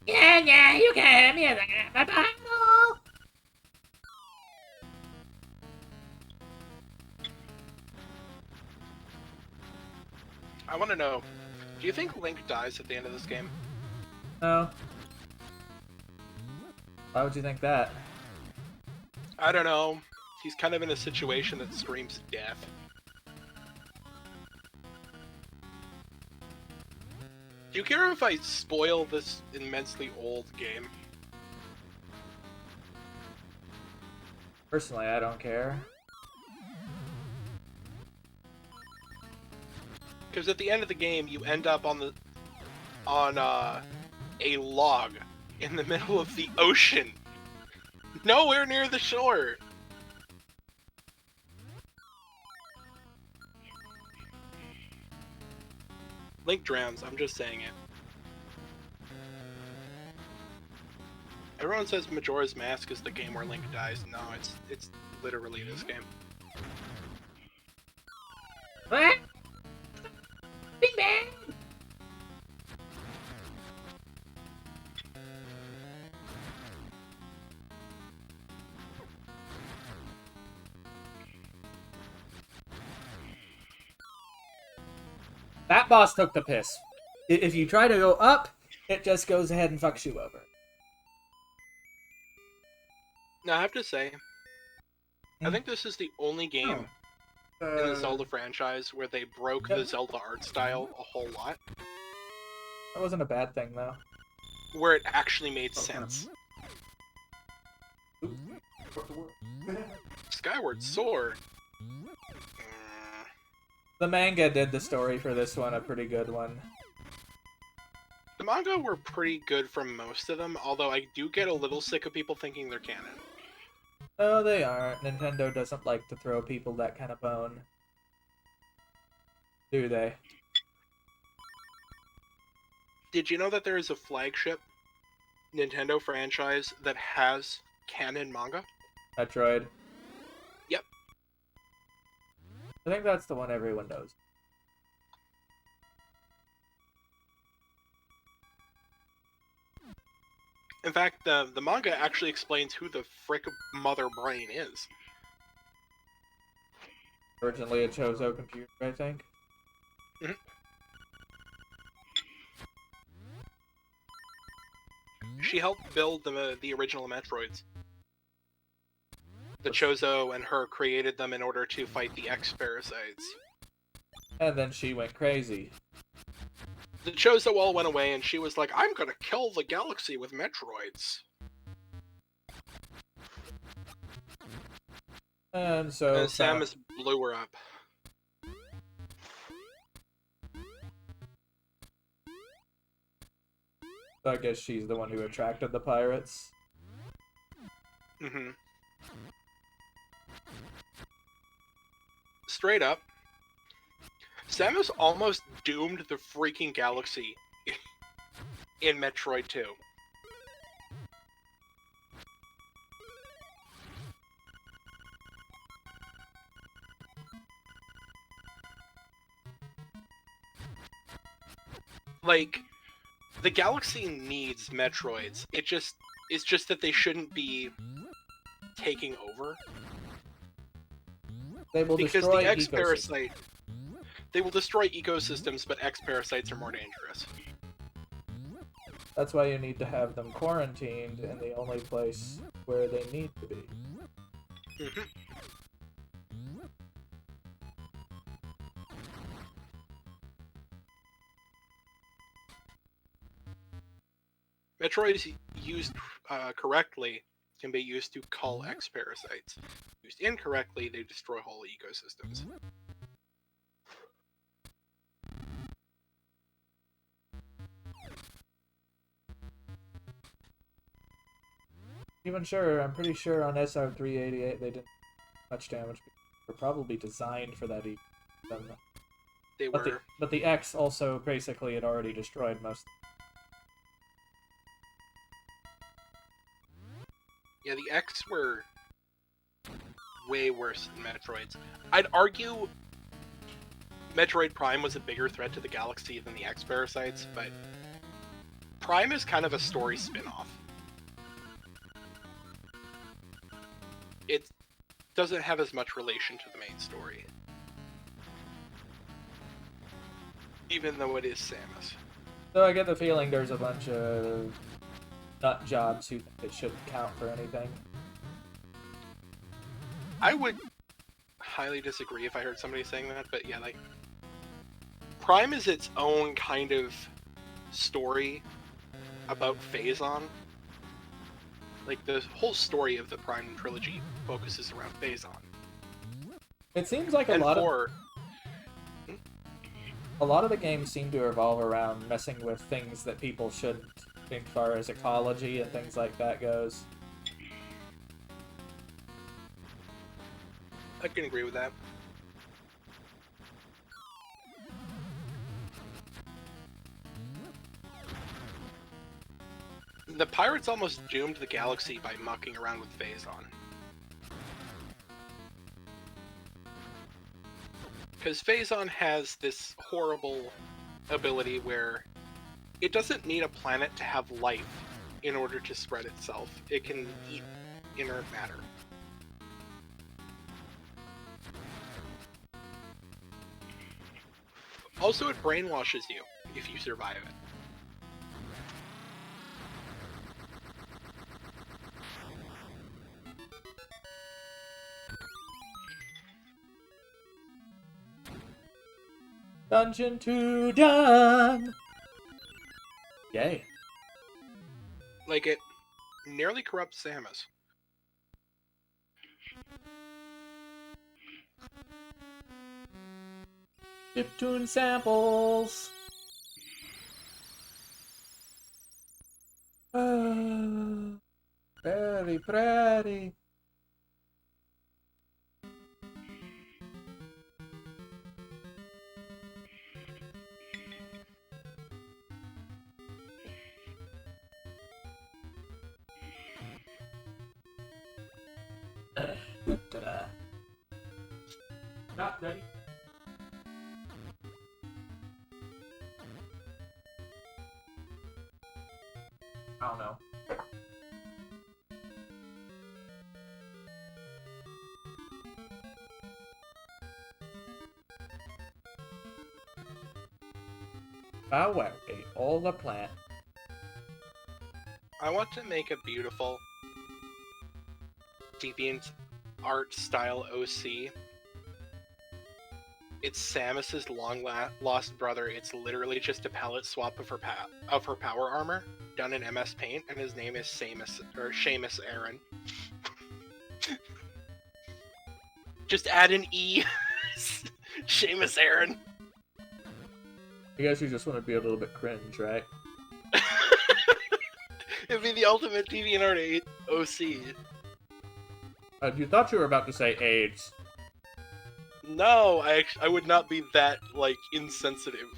yeah, you can. Yes, I got my Bible. I want to know, do you think Link dies at the end of this game? No. Why would you think that? I don't know. He's kind of in a situation that screams death. Do you care if I spoil this immensely old game? Personally, I don't care. Because at the end of the game, you end up on a log in the middle of the ocean, nowhere near the shore. Link drowns. I'm just saying it. Everyone says Majora's Mask is the game where Link dies. No, it's literally this game. What? Bing bang. That boss took the piss. If you try to go up, it just goes ahead and fucks you over. Now, I have to say, I think this is the only game in the Zelda franchise where they broke the Zelda art style a whole lot. That wasn't a bad thing, though. Where it actually made sense. Skyward Sword. The manga did the story for this one, a pretty good one. The manga were pretty good for most of them, although I do get a little sick of people thinking they're canon. Oh, they aren't. Nintendo doesn't like to throw people that kind of bone. Do they? Did you know that there is a flagship Nintendo franchise that has canon manga? Metroid. Yep. I think that's the one everyone knows. In fact, the manga actually explains who the frick Mother Brain is. Originally a Chozo computer, I think. Mhm. She helped build the original Metroids. The Chozo and her created them in order to fight the X-Parasites. And then she went crazy. The Chozo all went away and she was like, I'm gonna kill the galaxy with Metroids. And so... And Samus blew her up. I guess she's the one who attracted the pirates. Mm-hmm. Straight up, Samus almost doomed the freaking galaxy in Metroid 2. Like, the galaxy needs Metroids. It's just that they shouldn't be taking over. They will Because destroy the X ecosystems. parasite, they will destroy ecosystems, but X parasites are more dangerous. That's why you need to have them quarantined in the only place where they need to be. Mhm. Metroids used correctly can be used to cull X parasites. Used incorrectly, they destroy whole ecosystems. Even sure, I'm pretty sure on SR388 they didn't do much damage. They're probably designed for that ecosystem. They were. But the X also basically had already destroyed most. Yeah, the X were way worse than Metroids. I'd argue Metroid Prime was a bigger threat to the galaxy than the X parasites, but Prime is kind of a story spin-off. It doesn't have as much relation to the main story. Even though it is Samus. So I get the feeling there's a bunch of nut jobs who think it shouldn't count for anything. I would highly disagree if I heard somebody saying that, but yeah, like, Prime is its own kind of story about Phazon. Like, the whole story of the Prime trilogy focuses around Phazon. It seems like a lot of the games seem to revolve around messing with things that people shouldn't, as far as ecology and things like that goes. I can agree with that. The pirates almost doomed the galaxy by mucking around with Phazon. Because Phazon has this horrible ability where it doesn't need a planet to have life in order to spread itself. It can eat inert matter. Also, it brainwashes you if you survive it. Dungeon 2 done! Yay. Like, it nearly corrupts Samus. Chiptune samples! Ah, very pretty. Ta-da. Not ready. I don't know. All the plant. I want to make a beautiful deviant art style OC. It's Samus's long-lost brother. It's literally just a palette swap of her power armor done in MS Paint, and his name is Seamus Aaron. Just add an E. Seamus Aaron. I guess you just want to be a little bit cringe, right? It'd be the ultimate DeviantArt OC. You thought you were about to say AIDS. No, I would not be that, like, insensitive.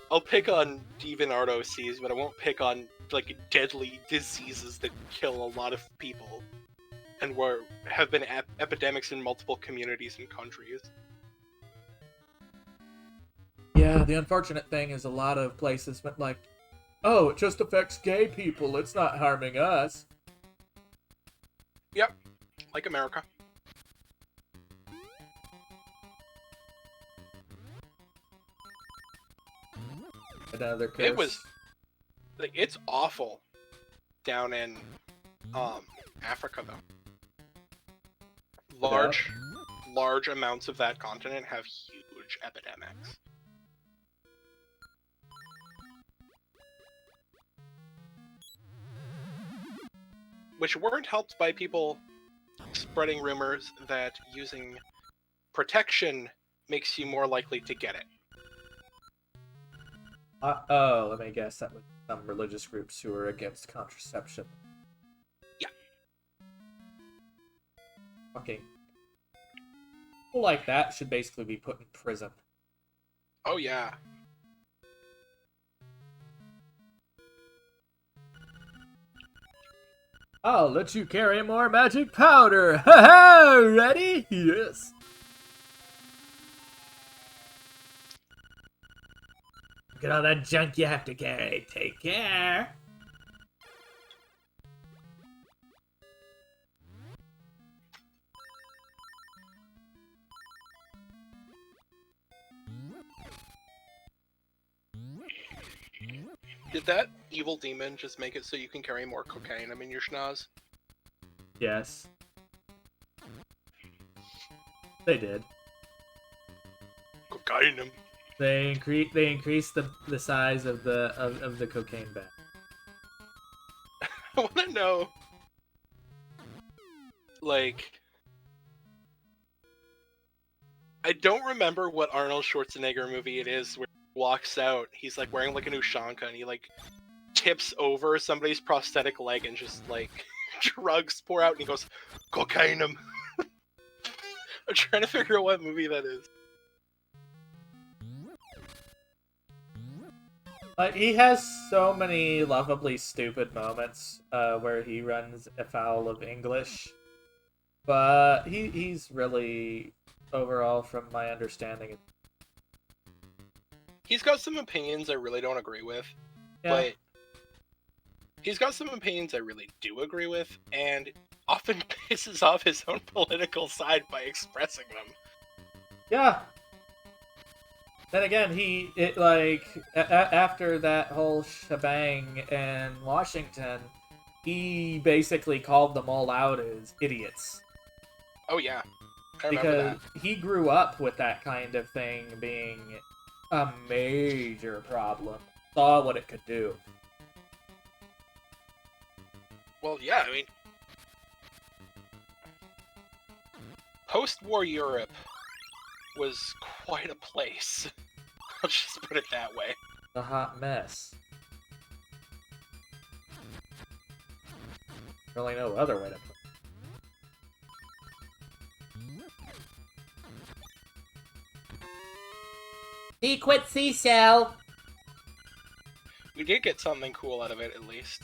I'll pick on DeviantArt OCs, but I won't pick on, like, deadly diseases that kill a lot of people. And have been epidemics in multiple communities and countries. Yeah, the unfortunate thing is a lot of places went like, oh, it just affects gay people. It's not harming us. Yep, like America. Another curse. It was like it's awful down in Africa though. Large amounts of that continent have huge epidemics. Which weren't helped by people spreading rumors that using protection makes you more likely to get it. Oh, let me guess. That was some religious groups who are against contraception. Yeah. Fucking people like that should basically be put in prison. Oh yeah. I'll let you carry more magic powder. Ha ha! Ready? Yes. Look at all that junk you have to carry. Take care. Did that evil demon just make it so you can carry more cocaine in your schnoz? Yes. They did. Cocaine. They increased the size of the cocaine bag. I want to know, like, I don't remember what Arnold Schwarzenegger movie it is where he walks out. He's like wearing like a Ushanka and he like tips over somebody's prosthetic leg and just like drugs pour out and he goes, cocaine. I'm trying to figure out what movie that is. He has so many lovably stupid moments where he runs afoul of English, but he's really, overall, from my understanding, He's got some opinions I really don't agree with, yeah. but he's got some opinions I really do agree with, and often pisses off his own political side by expressing them. Yeah. Then again, after that whole shebang in Washington, he basically called them all out as idiots. Oh yeah, I remember that. Because he grew up with that kind of thing being a major problem. Saw what it could do. Well, yeah, I mean, post-war Europe was quite a place. I'll just put it that way. A hot mess. Really no other way to put it. Secret seashell. We did get something cool out of it, at least.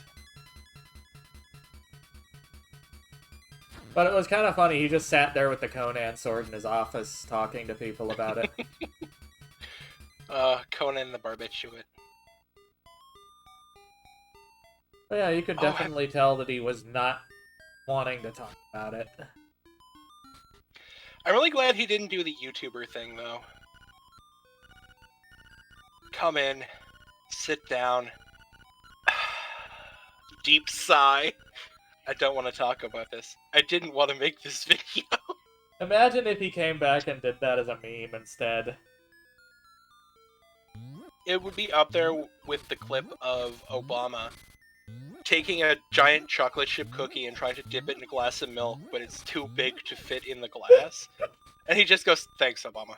But it was kind of funny. He just sat there with the Conan sword in his office talking to people about it. Conan the Barbiturate. But yeah, you could definitely tell that he was not wanting to talk about it. I'm really glad he didn't do the YouTuber thing, though. Come in, sit down, deep sigh. I don't want to talk about this. I didn't want to make this video. Imagine if he came back and did that as a meme instead. It would be up there with the clip of Obama taking a giant chocolate chip cookie and trying to dip it in a glass of milk, but it's too big to fit in the glass. And he just goes, "Thanks, Obama."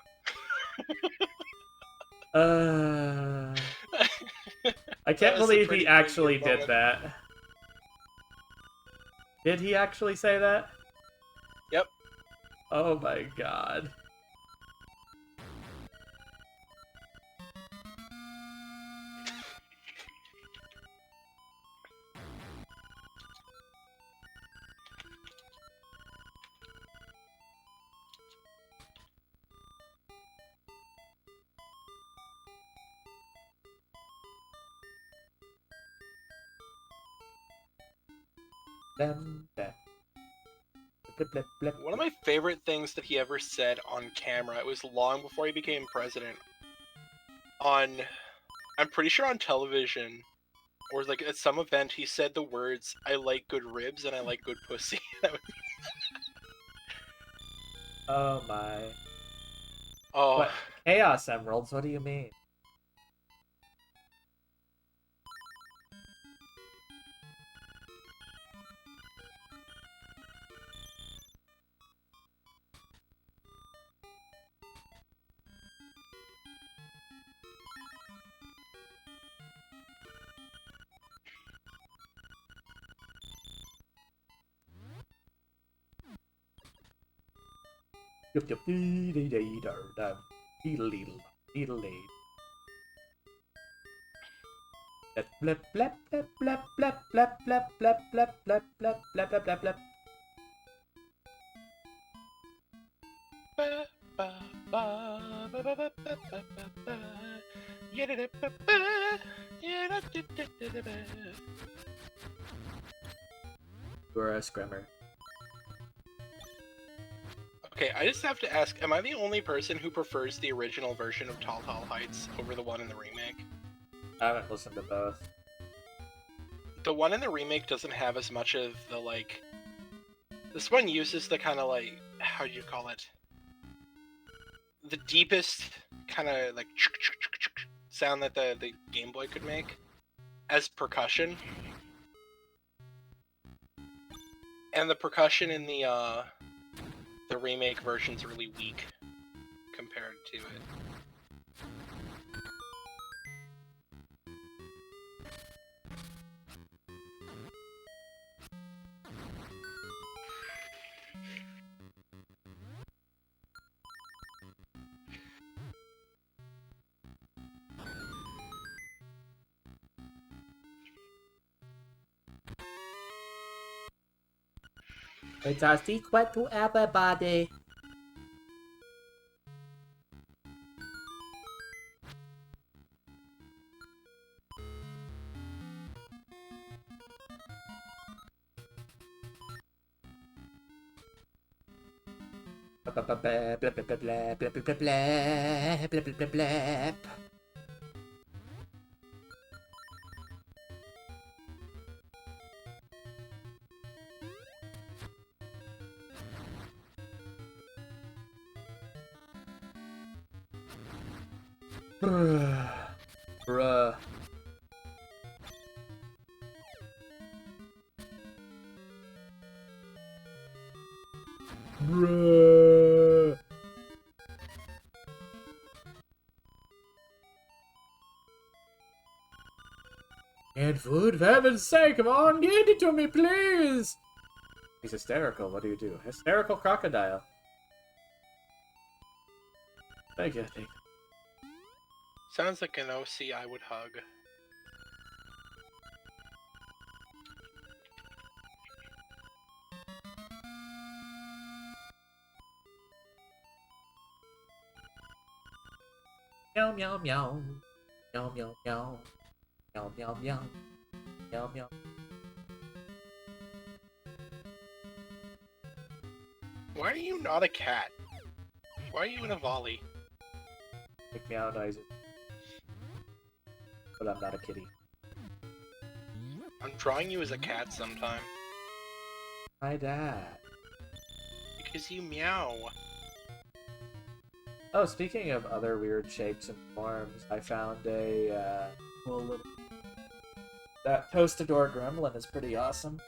I can't believe he actually did that. Did he actually say that? Yep. Oh my god. Blem, blem. Blep, blep, blep. One of my favorite things that he ever said on camera, it was long before he became president, on, I'm pretty sure on television, or like at some event, he said the words, "I like good ribs and I like good pussy." Oh my. Oh, What? Chaos Emeralds? What do you mean? Yup, yup, dee dee dee dar dum. Deedle deedle deedle dee. Blep blep blep blep blep blep blep blep blep blep blep blep blep blep blep. ba, ba, ba, ba, ba, ba, ba, ba, ba, ba. Yada-da-ba-ba, yada-da-da-da-da-ba. You're a scrimmer. Okay, I just have to ask, am I the only person who prefers the original version of Tall Tall Heights over the one in the remake? I haven't listened to both. The one in the remake doesn't have as much of the, like... This one uses the kind of, like, how do you call it? The deepest kind of, like, sound that the Game Boy could make as percussion. And the percussion in the remake version's really weak compared to it. It's a secret to everybody. Blep blep blep blep blep blep blep blep blep blep blep blep blep. Bruh. Bruh. Bruh. And food, for heaven's sake, come on, get it to me, please! He's hysterical, what do you do? Hysterical crocodile. Thank you, thank you. Sounds like an OC I would hug. Meow meow meow. Meow meow meow. Meow meow meow. Meow meow. Why are you not a cat? Why are you in a volley? Make meow noises. But I'm not a kitty. I'm drawing you as a cat sometime. My dad. Because you meow. Oh, speaking of other weird shapes and forms, I found a cool little... That Toastador Gremlin is pretty awesome.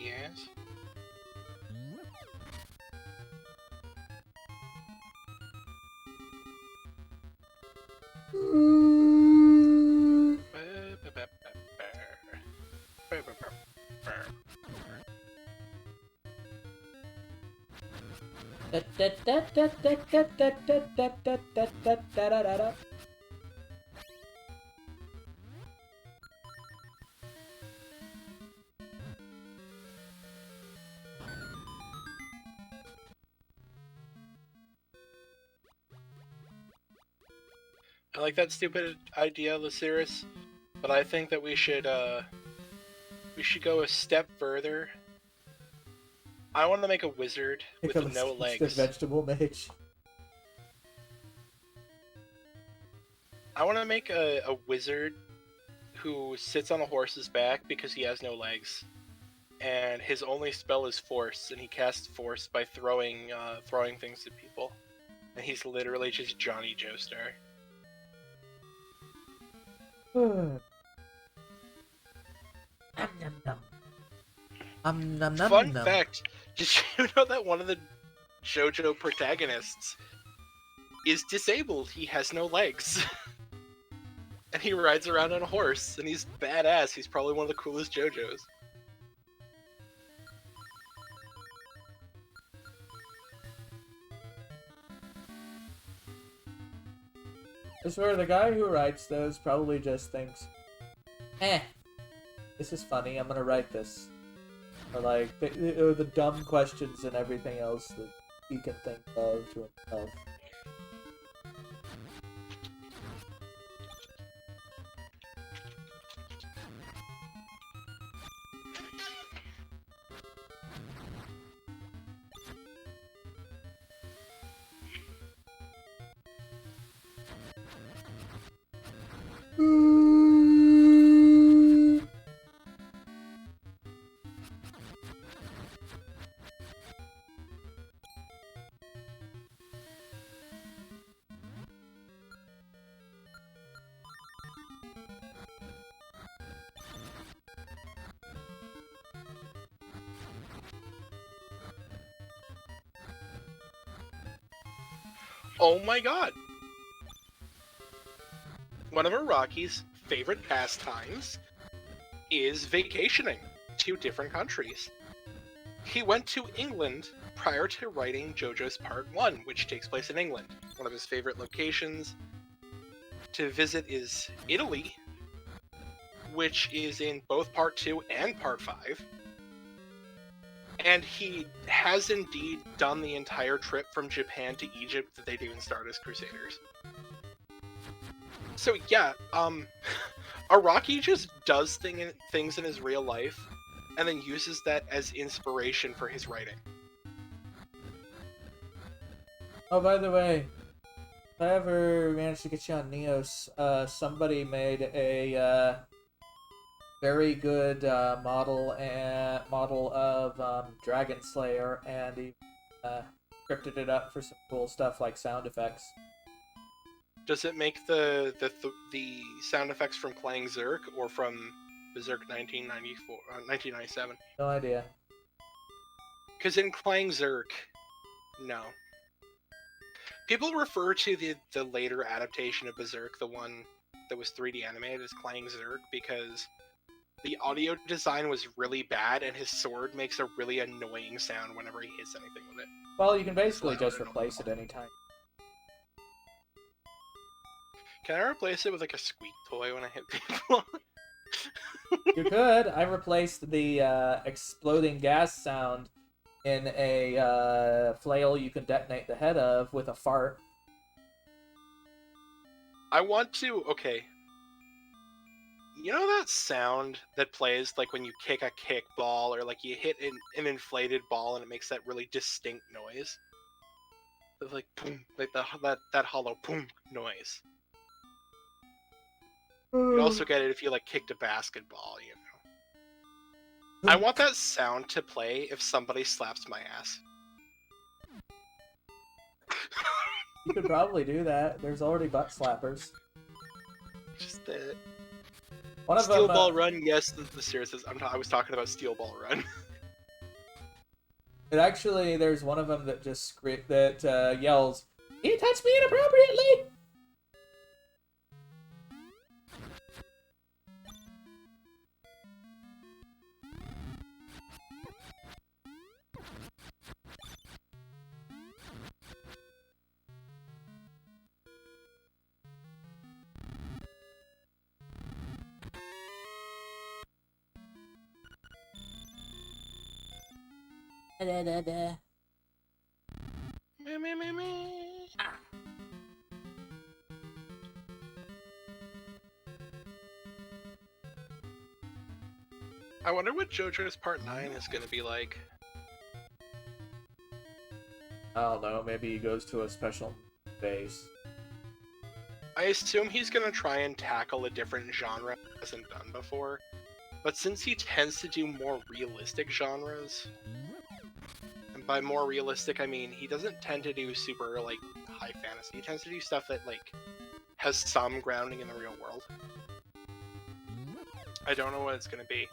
Yes? I like that stupid idea, Lucerys, but I think that we should we should go a step further. I want to make a wizard with no The legs. vegetable mage. I want to make a wizard who sits on a horse's back because he has no legs, and his only spell is force, and he casts force by throwing things at people, and he's literally just Johnny Joestar. Fun fact: did you know that one of the JoJo protagonists is disabled? He has no legs. And he rides around on a horse, and he's badass. He's probably one of the coolest JoJos. I swear, the guy who writes those probably just thinks, this is funny, I'm gonna write this. Or like, the dumb questions and everything else that he can think of to himself. Oh my god! One of Araki's favorite pastimes is vacationing to different countries. He went to England prior to writing JoJo's Part 1, which takes place in England. One of his favorite locations to visit is Italy, which is in both Part 2 and Part 5. And he has indeed done the entire trip from Japan to Egypt that they do in Stardust Crusaders. So yeah, Araki just does things in his real life, and then uses that as inspiration for his writing. Oh, by the way, if I ever managed to get you on Neos, somebody made a very good model of Dragon Slayer, and he scripted it up for some cool stuff like sound effects. Does it make the sound effects from Clang Zerk or from Berserk 1997? No idea. Because in Clang Zerk, no. People refer to the later adaptation of Berserk, the one that was 3D animated, as Clang Zerk because the audio design was really bad, and his sword makes a really annoying sound whenever he hits anything with it. Well, you can basically just replace it anytime. Can I replace it with like a squeak toy when I hit people? You could. I replaced the exploding gas sound in a flail you can detonate the head of with a fart. I want to... Okay. You know that sound that plays like when you kick a kickball or like you hit an inflated ball and it makes that really distinct noise? It's like boom, like that hollow boom noise. You'd also get it if you like kicked a basketball, you know. I want that sound to play if somebody slaps my ass. You could probably do that. There's already butt slappers. Just that. One of Steel them, Ball Run, yes, the series is. I was talking about Steel Ball Run. It actually, there's one of them that just yells, "You touched me inappropriately!" Me. I wonder what JoJo's Part 9 is going to be like. I don't know, maybe he goes to a special base. I assume he's going to try and tackle a different genre he hasn't done before. But since he tends to do more realistic genres, and by more realistic I mean he doesn't tend to do super, like, high fantasy. He tends to do stuff that, like, has some grounding in the real world. I don't know what it's going to be.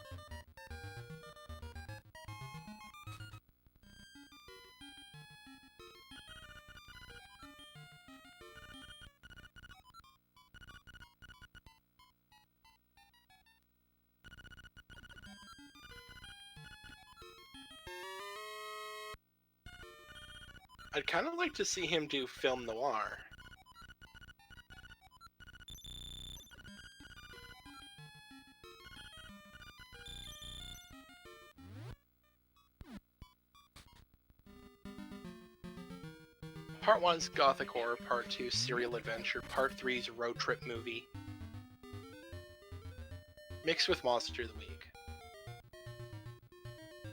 I'd kind of like to see him do film noir. Part 1's gothic horror, Part 2's serial adventure, Part 3's road trip movie. Mixed with Monster of the Week.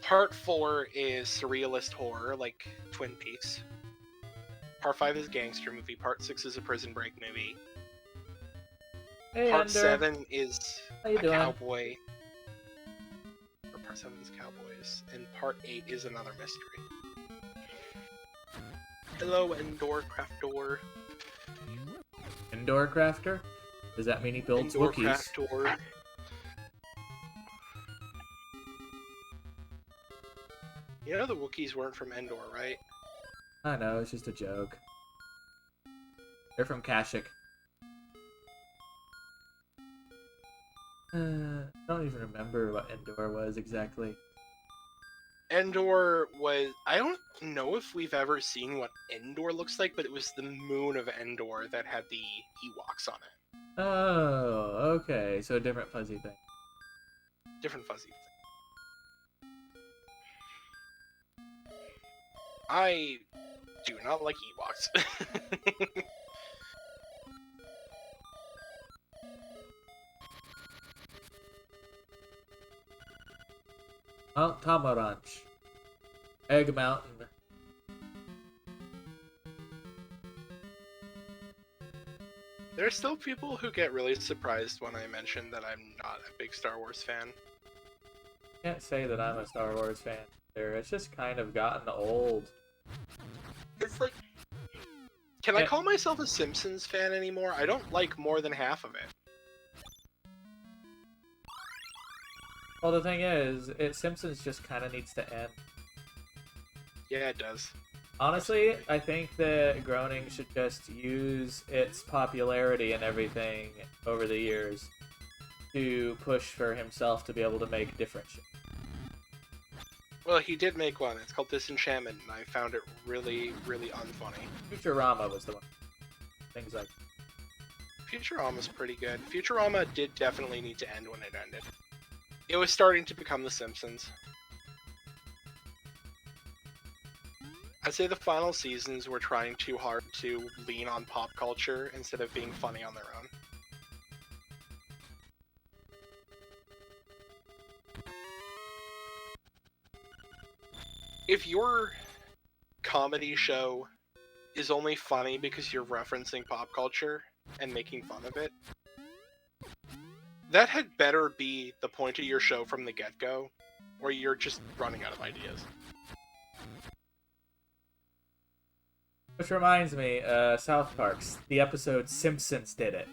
Part 4 is surrealist horror, like Twin Peaks. Part 5 is gangster movie, Part 6 is a prison break movie. Hey, Part Ender. 7 is How you a doing? cowboy. Or Part 7 is cowboys, and Part 8 is another mystery. Hello, Endor Craftor. Indoor crafter? Does that mean he builds Endor Wookiees? Craftor. You know the Wookiees weren't from Endor, right? I know, it's just a joke. They're from Kashyyyk. I don't even remember what Endor was exactly. Endor was... I don't know if we've ever seen what Endor looks like, but it was the moon of Endor that had the Ewoks on it. Oh, okay. So a different fuzzy thing. Different fuzzy thing. I do not like Ewoks. Mount Tamaranch. Egg Mountain. There's still people who get really surprised when I mention that I'm not a big Star Wars fan. Can't say that I'm a Star Wars fan there. It's just kind of gotten old. It's like... Can I call myself a Simpsons fan anymore? I don't like more than half of it. Well, the thing is, Simpsons just kind of needs to end. Yeah, it does. Honestly, I think that Groening should just use its popularity and everything over the years to push for himself to be able to make different shit. Well, he did make one. It's called Disenchantment, and I found it really, really unfunny. Futurama was the one. Things like Futurama's pretty good. Futurama did definitely need to end when it ended. It was starting to become The Simpsons. I'd say the final seasons were trying too hard to lean on pop culture instead of being funny on their own. If your comedy show is only funny because you're referencing pop culture and making fun of it, that had better be the point of your show from the get-go, or you're just running out of ideas. Which reminds me, South Park's the episode Simpsons Did It.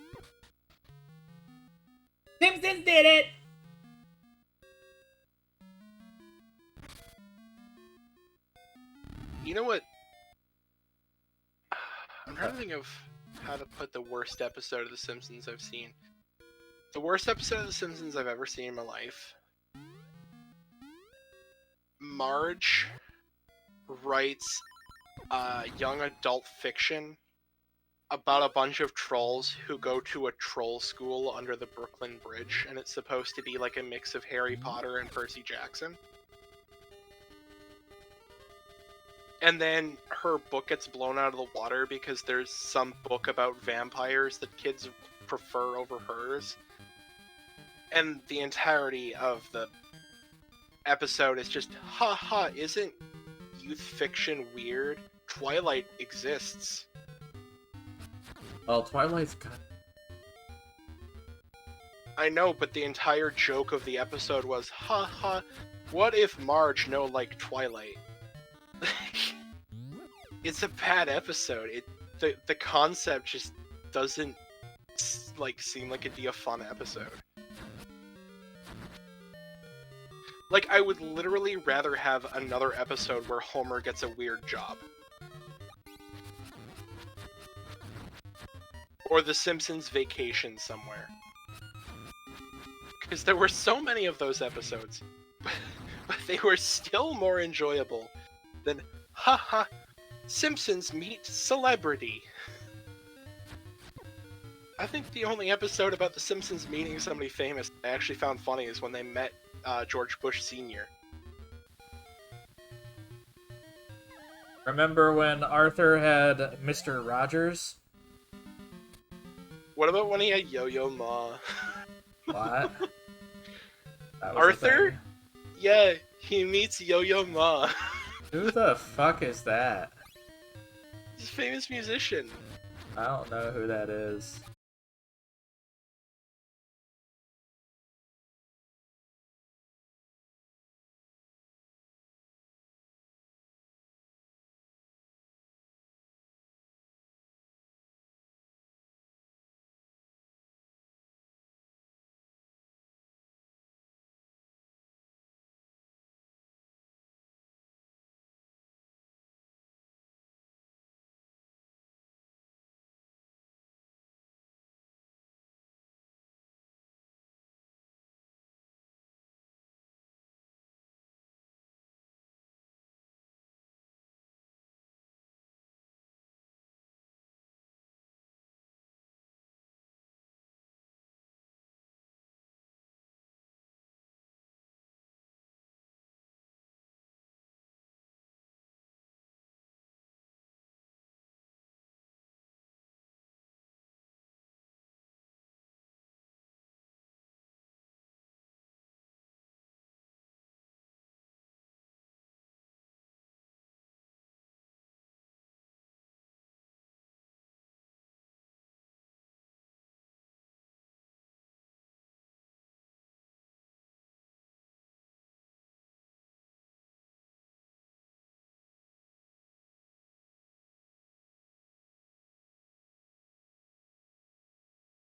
Simpsons did it! You know what? I'm trying to think of how to put the worst episode of The Simpsons I've seen. The worst episode of The Simpsons I've ever seen in my life. Marge writes young adult fiction about a bunch of trolls who go to a troll school under the Brooklyn Bridge, and it's supposed to be like a mix of Harry Potter and Percy Jackson. And then her book gets blown out of the water because there's some book about vampires that kids prefer over hers. And the entirety of the episode is just, haha, isn't youth fiction weird? Twilight exists. Well, Twilight's kind I know, but the entire joke of the episode was, haha, what if Marge no like Twilight? It's a bad episode. The concept just doesn't like seem like it'd be a fun episode. Like, I would literally rather have another episode where Homer gets a weird job. Or The Simpsons vacation somewhere. Because there were so many of those episodes, but they were still more enjoyable than, haha, Simpsons meet celebrity. I think the only episode about the Simpsons meeting somebody famous I actually found funny is when they met George Bush Sr. Remember when Arthur had Mr. Rogers? What about when he had Yo-Yo Ma? What? That was a Arthur? thing. Yeah, he meets Yo-Yo Ma. Who the fuck is that? He's a famous musician. I don't know who that is.